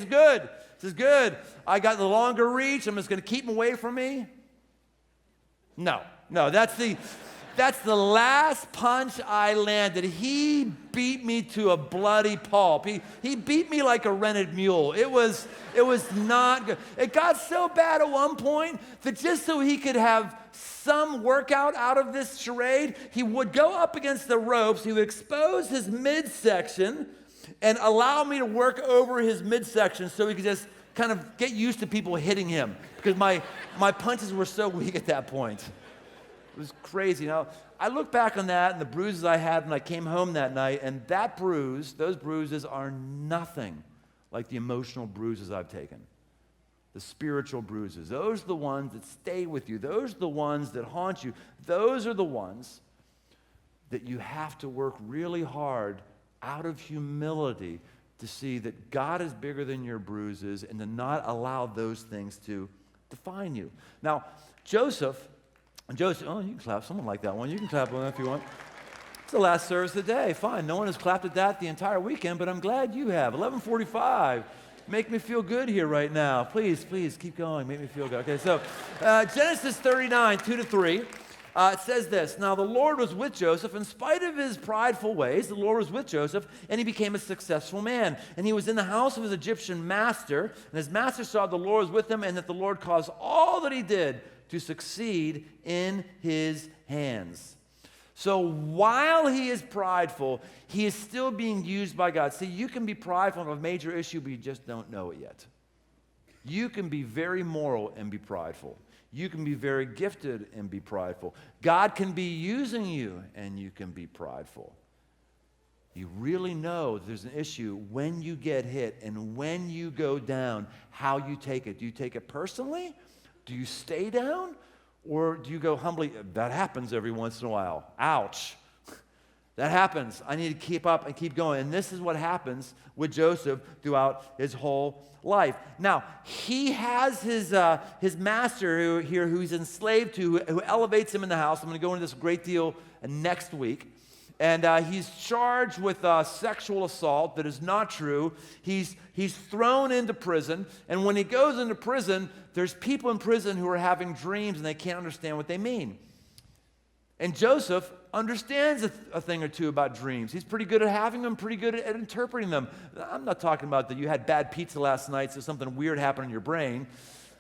is good. I got the longer reach. I'm just going to keep him away from me. No, that's the last punch I landed. He beat me to a bloody pulp. He beat me like a rented mule. It was not good. It got so bad at one point that just so he could have some workout out of this charade, he would go up against the ropes, he would expose his midsection and allow me to work over his midsection so he could just kind of get used to people hitting him because my punches were so weak at that point. It was crazy. Now, I look back on that and the bruises I had when I came home that night, and those bruises are nothing like the emotional bruises I've taken. The spiritual bruises. Those are the ones that stay with you. Those are the ones that haunt you. Those are the ones that you have to work really hard out of humility to see that God is bigger than your bruises and to not allow those things to define you. Now, Joseph, oh, you can clap someone like that one. You can clap one if you want. It's the last service of the day. Fine. No one has clapped at that the entire weekend, but I'm glad you have. 11:45. Make me feel good here right now. Please keep going. Make me feel good. Okay, so Genesis 39, 2-3. It says this, "Now the Lord was with Joseph. In spite of his prideful ways, the Lord was with Joseph, and he became a successful man. And he was in the house of his Egyptian master, and his master saw the Lord was with him, and that the Lord caused all that he did to succeed in his hands." So while he is prideful, he is still being used by God. See, you can be prideful of a major issue, but you just don't know it yet. You can be very moral and be prideful. You can be very gifted and be prideful. God can be using you and you can be prideful. You really know there's an issue when you get hit and when you go down, how you take it. Do you take it personally? Do you stay down? Or do you go humbly? That happens every once in a while. Ouch. That happens. I need to keep up and keep going. And this is what happens with Joseph throughout his whole life. Now, he has his master who he's enslaved to, who elevates him in the house. I'm going to go into this a great deal next week. And he's charged with sexual assault that is not true. He's thrown into prison. And when he goes into prison, there's people in prison who are having dreams and they can't understand what they mean. And Joseph understands a thing or two about dreams. He's pretty good at having them, pretty good at interpreting them. I'm not talking about that you had bad pizza last night, so something weird happened in your brain.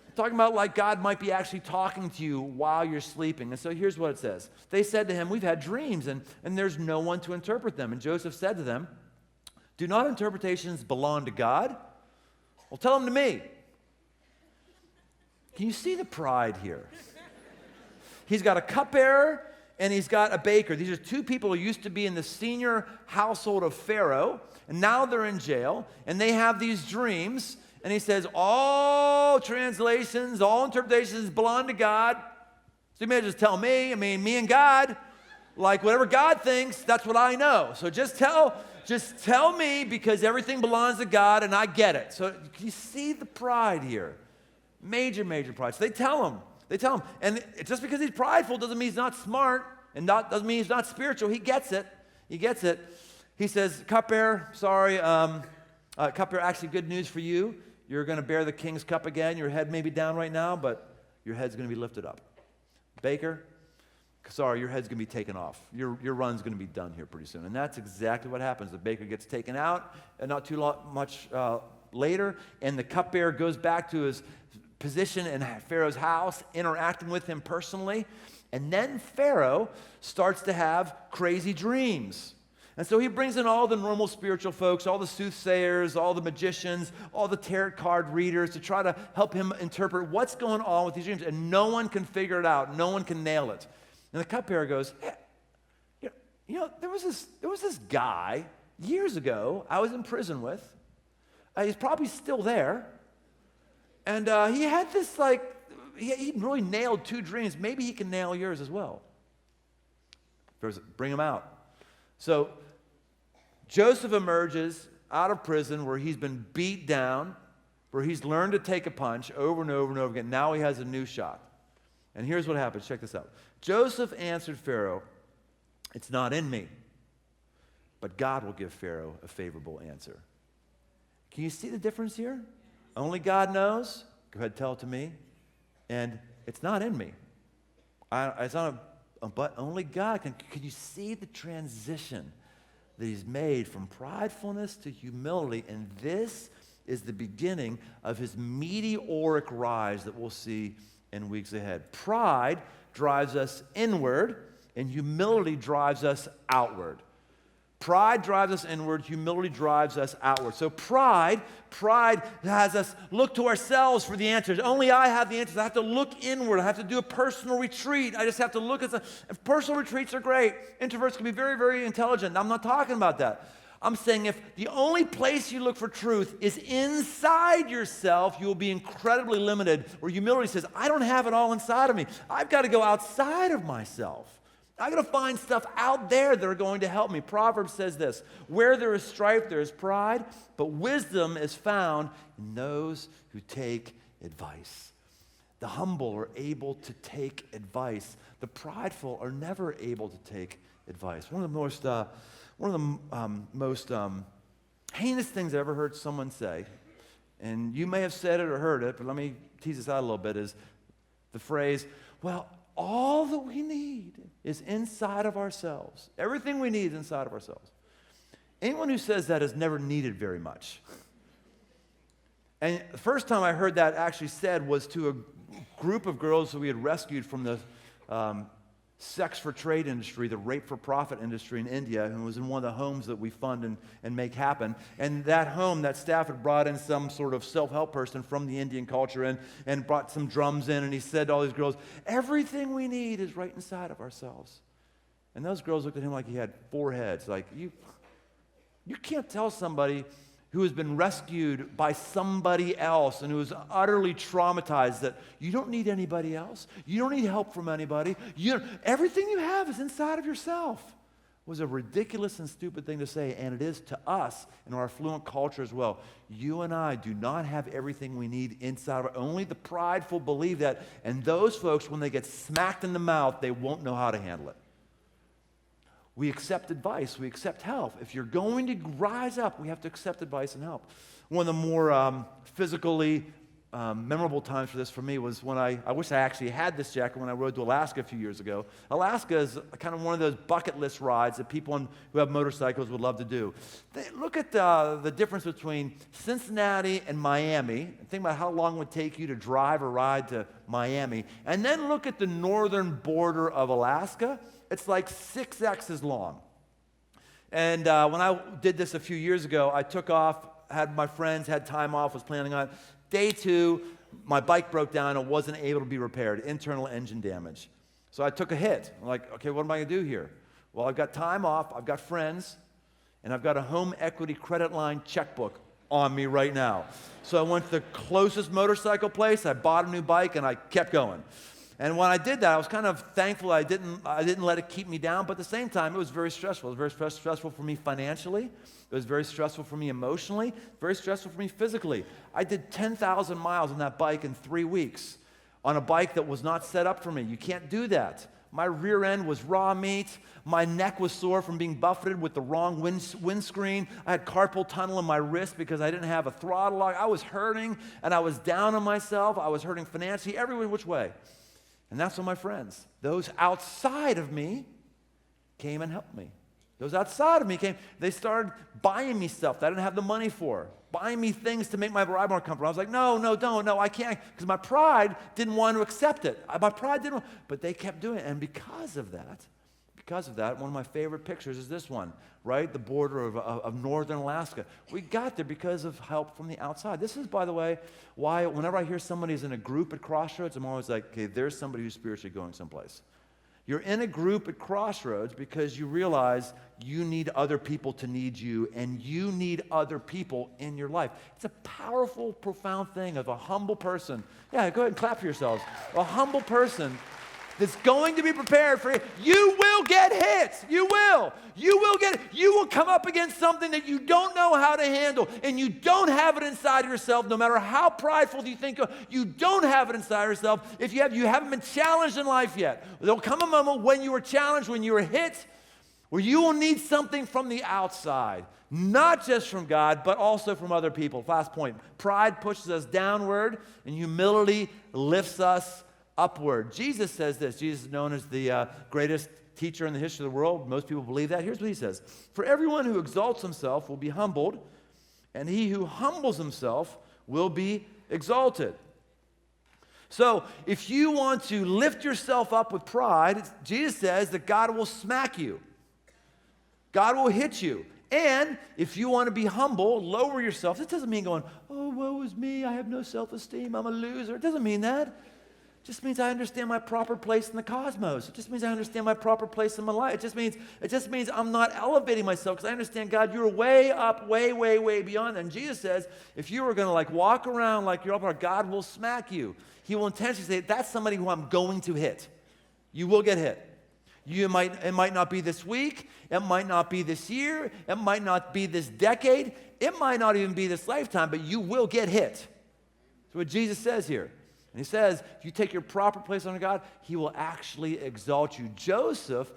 I'm talking about like God might be actually talking to you while you're sleeping. And so here's what it says. They said to him, we've had dreams, and there's no one to interpret them. And Joseph said to them, do not interpretations belong to God? Well, tell them to me. Can you see the pride here? He's got a cupbearer and he's got a baker. These are two people who used to be in the senior household of Pharaoh, and now they're in jail, and they have these dreams, and he says, all translations, all interpretations belong to God. So you may just tell me, me and God, like whatever God thinks, that's what I know. So just tell me, because everything belongs to God, and I get it. So you see the pride here. Major, major pride. So they tell him. And just because he's prideful doesn't mean he's not smart, and doesn't mean he's not spiritual. He gets it. He says, cupbearer, sorry, cupbearer, actually good news for you. You're going to bear the king's cup again. Your head may be down right now, but your head's going to be lifted up. Baker, sorry, your head's going to be taken off. Your run's going to be done here pretty soon. And that's exactly what happens. The baker gets taken out, and not too much later, and the cupbearer goes back to his position in Pharaoh's house, interacting with him personally. And then Pharaoh starts to have crazy dreams. And so he brings in all the normal spiritual folks, all the soothsayers, all the magicians, all the tarot card readers to try to help him interpret what's going on with these dreams. And no one can figure it out. No one can nail it. And the cupbearer goes, hey, there was this guy years ago I was in prison with. He's probably still there. And he had this, he really nailed 2 dreams. Maybe he can nail yours as well. Bring him out. So Joseph emerges out of prison where he's been beat down, where he's learned to take a punch over and over and over again. Now he has a new shot. And here's what happens. Check this out. Joseph answered Pharaoh, it's not in me, but God will give Pharaoh a favorable answer. Can you see the difference here? Only God knows. Go ahead, tell it to me. And it's not in me. It's not but only God can. Can you see the transition that he's made from pridefulness to humility? And this is the beginning of his meteoric rise that we'll see in weeks ahead. Pride drives us inward, and humility drives us outward. Pride drives us inward, humility drives us outward. So pride has us look to ourselves for the answers. Only I have the answers. I have to look inward. I have to do a personal retreat. I just have to look at the personal retreats are great. Introverts can be very, very intelligent. I'm not talking about that. I'm saying if the only place you look for truth is inside yourself, you will be incredibly limited. Where humility says, I don't have it all inside of me. I've got to go outside of myself. I got to find stuff out there that are going to help me. Proverbs says this, where there is strife, there is pride, but wisdom is found in those who take advice. The humble are able to take advice. The prideful are never able to take advice. One of the most heinous things I ever heard someone say, and you may have said it or heard it, but let me tease this out a little bit, is the phrase, well, all that we need is inside of ourselves. Everything we need is inside of ourselves. Anyone who says that has never needed very much. And the first time I heard that actually said was to a group of girls who we had rescued from the sex for trade industry, the rape for profit industry in India, who was in one of the homes that we fund and make happen. And that home, that staff had brought in some sort of self-help person from the Indian culture and brought some drums in, and he said to all these girls, everything we need is right inside of ourselves. And those girls looked at him like he had 4 heads. Like, you can't tell somebody who has been rescued by somebody else and who is utterly traumatized that you don't need anybody else. You don't need help from anybody. Everything you have is inside of yourself. It was a ridiculous and stupid thing to say, and it is to us in our affluent culture as well. You and I do not have everything we need inside of us. Only the prideful believe that, and those folks, when they get smacked in the mouth, they won't know how to handle it. we accept advice, we accept help. If you're going to rise up, we have to accept advice and help. One of the more physically memorable times for this for me was when I wish I actually had this jacket when I rode to Alaska a few years ago. Alaska is kind of one of those bucket list rides that people who have motorcycles would love to do. Look at the difference between Cincinnati and Miami. Think about how long it would take you to drive or ride to Miami. And then look at the northern border of Alaska. It's like 6x as long. And when I did this a few years ago, I took off, had my friends, had time off, was planning on it. Day 2, my bike broke down and wasn't able to be repaired, internal engine damage. So I took a hit. I'm like, okay, what am I going to do here? Well, I've got time off, I've got friends, and I've got a home equity credit line checkbook on me right now. So I went to the closest motorcycle place, I bought a new bike, and I kept going. And when I did that, I was kind of thankful I didn't let it keep me down, but at the same time, it was very stressful. It was very stressful for me financially. It was very stressful for me emotionally, very stressful for me physically. I did 10,000 miles on that bike in 3 weeks on a bike that was not set up for me. You can't do that. My rear end was raw meat. My neck was sore from being buffeted with the wrong windscreen. I had carpal tunnel in my wrist because I didn't have a throttle lock. I was hurting, and I was down on myself. I was hurting financially, every which way. And that's when my friends, those outside of me, came and helped me. Those outside of me came, they started buying me stuff that I didn't have the money for, buying me things to make my ride more comfortable. I was like, no, I can't, because my pride didn't want to accept it. My pride didn't want, but they kept doing it. And because of that, one of my favorite pictures is this one, right? The border of northern Alaska. We got there because of help from the outside. This is, by the way, why whenever I hear somebody's in a group at Crossroads, I'm always like, okay, there's somebody who's spiritually going someplace. You're in a group at Crossroads because you realize you need other people to need you, and you need other people in your life. It's a powerful, profound thing of a humble person. Yeah, go ahead and clap for yourselves. A humble person that's going to be prepared for it. You will get hit. You will. You will come up against something that you don't know how to handle, and you don't have it inside yourself. No matter how prideful you think you don't have it inside yourself. If you haven't been challenged in life yet. There'll come a moment when you were challenged, when you were hit, where you will need something from the outside. Not just from God, but also from other people. Last point. Pride pushes us downward, and humility lifts us upward. Jesus says this. Jesus is known as the greatest teacher in the history of the world. Most people believe that. Here's what he says. For everyone who exalts himself will be humbled, and he who humbles himself will be exalted. So if you want to lift yourself up with pride, Jesus says that God will smack you. God will hit you. And if you want to be humble, lower yourself. This doesn't mean going, oh, woe is me, I have no self-esteem, I'm a loser. It doesn't mean that. It just means I understand my proper place in the cosmos. It just means I understand my proper place in my life. It just means I'm not elevating myself because I understand, God, you're way up, way, way, way beyond that. And Jesus says, if you were going to walk around like you're up there, God will smack you. He will intentionally say, that's somebody who I'm going to hit. You will get hit. It might not be this week. It might not be this year. It might not be this decade. It might not even be this lifetime, but you will get hit. That's what Jesus says here. And he says, if you take your proper place under God, he will actually exalt you. Joseph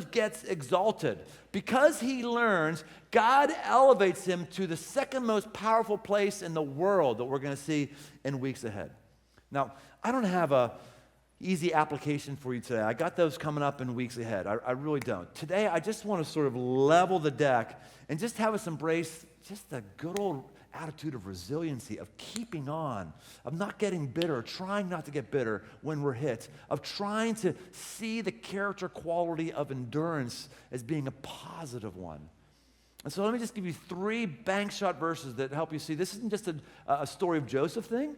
gets exalted. Because he learns, God elevates him to the second most powerful place in the world that we're going to see in weeks ahead. Now, I don't have a easy application for you today. I got those coming up in weeks ahead. I really don't. Today, I just want to sort of level the deck and just have us embrace just the good old attitude of resiliency, of keeping on, of not getting bitter, trying not to get bitter when we're hit, of trying to see the character quality of endurance as being a positive one. And so let me just give you 3 bank shot verses that help you see this isn't just a story of Joseph thing.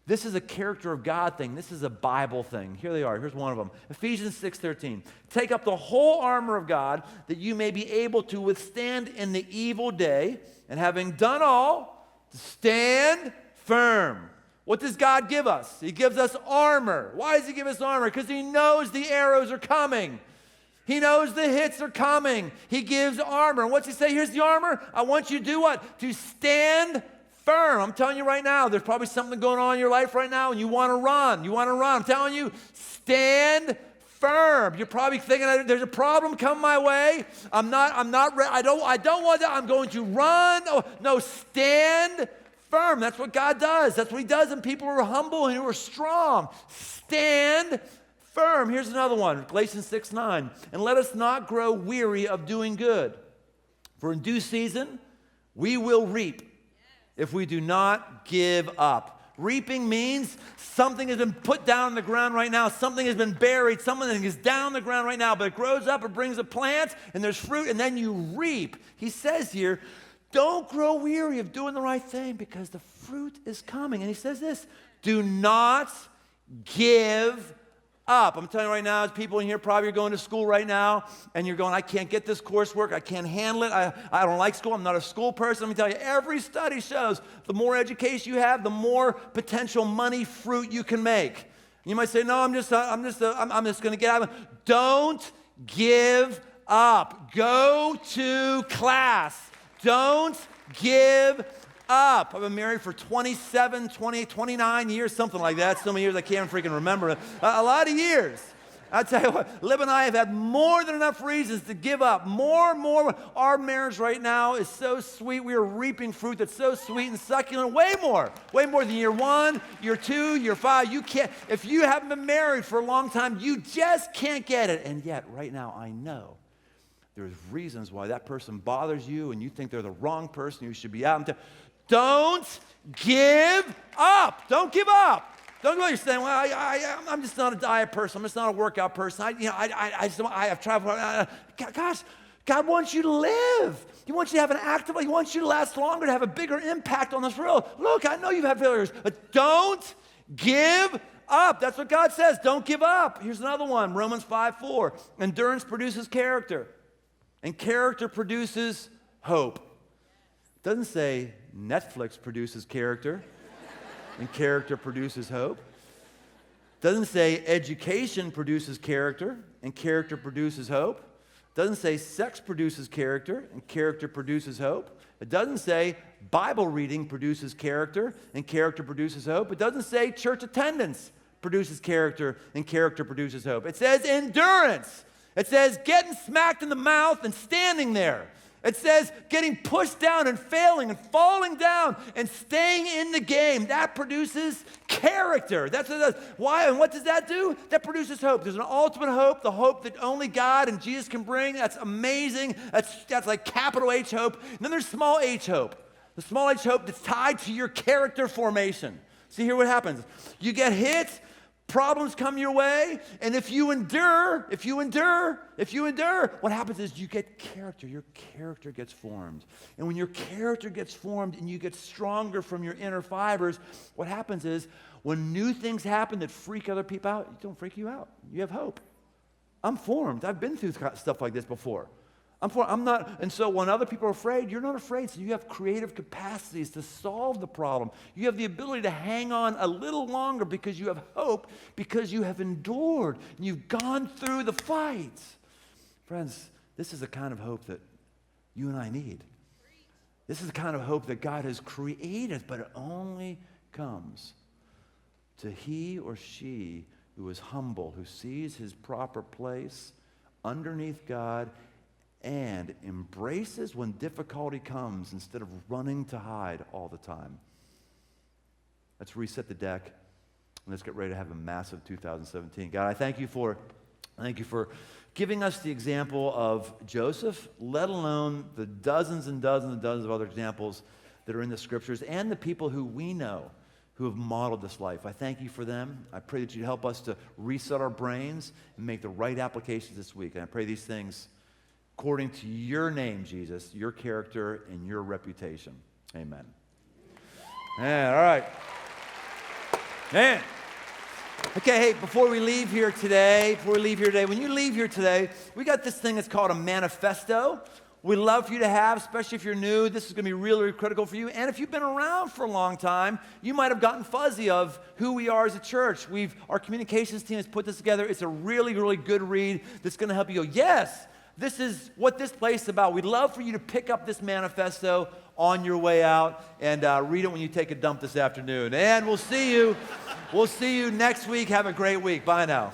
This is a character of God thing. This is a Bible thing. Here they are. Here's one of them. Ephesians 6:13. Take up the whole armor of God that you may be able to withstand in the evil day, and having done all, to stand firm. What does God give us? He gives us armor. Why does he give us armor? Because he knows the arrows are coming. He knows the hits are coming. He gives armor. And what's he say? Here's the armor. I want you to do what? To stand firm. I'm telling you right now, there's probably something going on in your life right now and you want to run. I'm telling you, stand firm. You're probably thinking, there's a problem coming my way. I'm not ready. I don't want that. I'm going to run. No, stand firm. That's what God does. That's what he does in people who are humble and who are strong. Stand firm. Here's another one, Galatians 6:9. And let us not grow weary of doing good. For in due season, we will reap if we do not give up. Reaping means something has been put down in the ground right now. Something has been buried. Something is down the ground right now, but it grows up, it brings a plant, and there's fruit, and then you reap. He says here, don't grow weary of doing the right thing because the fruit is coming. And he says this, do not give up. I'm telling you right now, as people in here probably are going to school right now, and you're going, I can't get this coursework, I can't handle it, I don't like school, I'm not a school person. Let me tell you, every study shows the more education you have, the more potential money fruit you can make. You might say, no, I'm just going to get out of it. Don't give up. Go to class. Don't give up. I've been married for 27, 28, 29 years, something like that. So many years I can't freaking remember. A lot of years. I tell you what, Lib and I have had more than enough reasons to give up. More. Our marriage right now is so sweet. We are reaping fruit that's so sweet and succulent. Way more than year 1, year 2, year 5. You can't, if you haven't been married for a long time, you just can't get it. And yet, right now, I know there's reasons why that person bothers you and you think they're the wrong person you should be out. Don't give up. Don't give up. Don't go. You're saying, well, I'm just not a diet person. I'm just not a workout person. I have traveled. Gosh, God wants you to live. He wants you to have an active life. He wants you to last longer, to have a bigger impact on this world. Look, I know you've had failures, but don't give up. That's what God says. Don't give up. Here's another one, Romans 5:4. Endurance produces character, and character produces hope. It doesn't say Netflix produces character and character produces hope. It doesn't say education produces character and character produces hope. It doesn't say sex produces character and character produces hope. It doesn't say Bible reading produces character and character produces hope. It doesn't say church attendance produces character and character produces hope. It says endurance. It says getting smacked in the mouth and standing there. It says getting pushed down and failing and falling down and staying in the game. That produces character. That's what it does. Why? And what does that do? That produces hope. There's an ultimate hope, the hope that only God and Jesus can bring. That's amazing. That's like capital H hope. And then there's small h hope. The small h hope that's tied to your character formation. See here what happens. You get hit. Problems come your way, and if you endure, what happens is you get character. Your character gets formed. And when your character gets formed and you get stronger from your inner fibers, what happens is when new things happen that freak other people out, it don't freak you out. You have hope. I'm formed. I've been through stuff like this before. I'm not, and so when other people are afraid, you're not afraid. So you have creative capacities to solve the problem. You have the ability to hang on a little longer because you have hope, because you have endured and you've gone through the fight. Friends, this is the kind of hope that you and I need. This is the kind of hope that God has created, but it only comes to he or she who is humble, who sees his proper place underneath God and embraces when difficulty comes instead of running to hide all the time. Let's reset the deck and let's get ready to have a massive 2017. God, I thank you for giving us the example of Joseph, let alone the dozens and dozens and dozens of other examples that are in the scriptures and the people who we know who have modeled this life. I thank you for them. I pray that you'd help us to reset our brains and make the right applications this week. And I pray these things according to your name, Jesus, your character, and your reputation. Amen. Man, all right. Man. Okay, hey, before we leave here today, when you leave here today, we got this thing that's called a manifesto. We'd love for you to have, especially if you're new. This is going to be really, really critical for you. And if you've been around for a long time, you might have gotten fuzzy of who we are as a church. Our communications team has put this together. It's a really, really good read that's going to help you go, yes, this is what this place is about. We'd love for you to pick up this manifesto on your way out and read it when you take a dump this afternoon. And we'll see you next week. Have a great week. Bye now.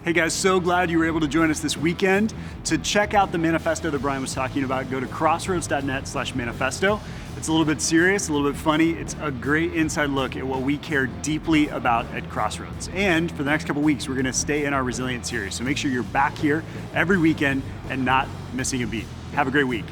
Hey guys, so glad you were able to join us this weekend. To check out the manifesto that Brian was talking about, go to crossroads.net/manifesto. It's a little bit serious, a little bit funny. It's a great inside look at what we care deeply about at Crossroads. And for the next couple weeks, we're gonna stay in our Resilient series. So make sure you're back here every weekend and not missing a beat. Have a great week.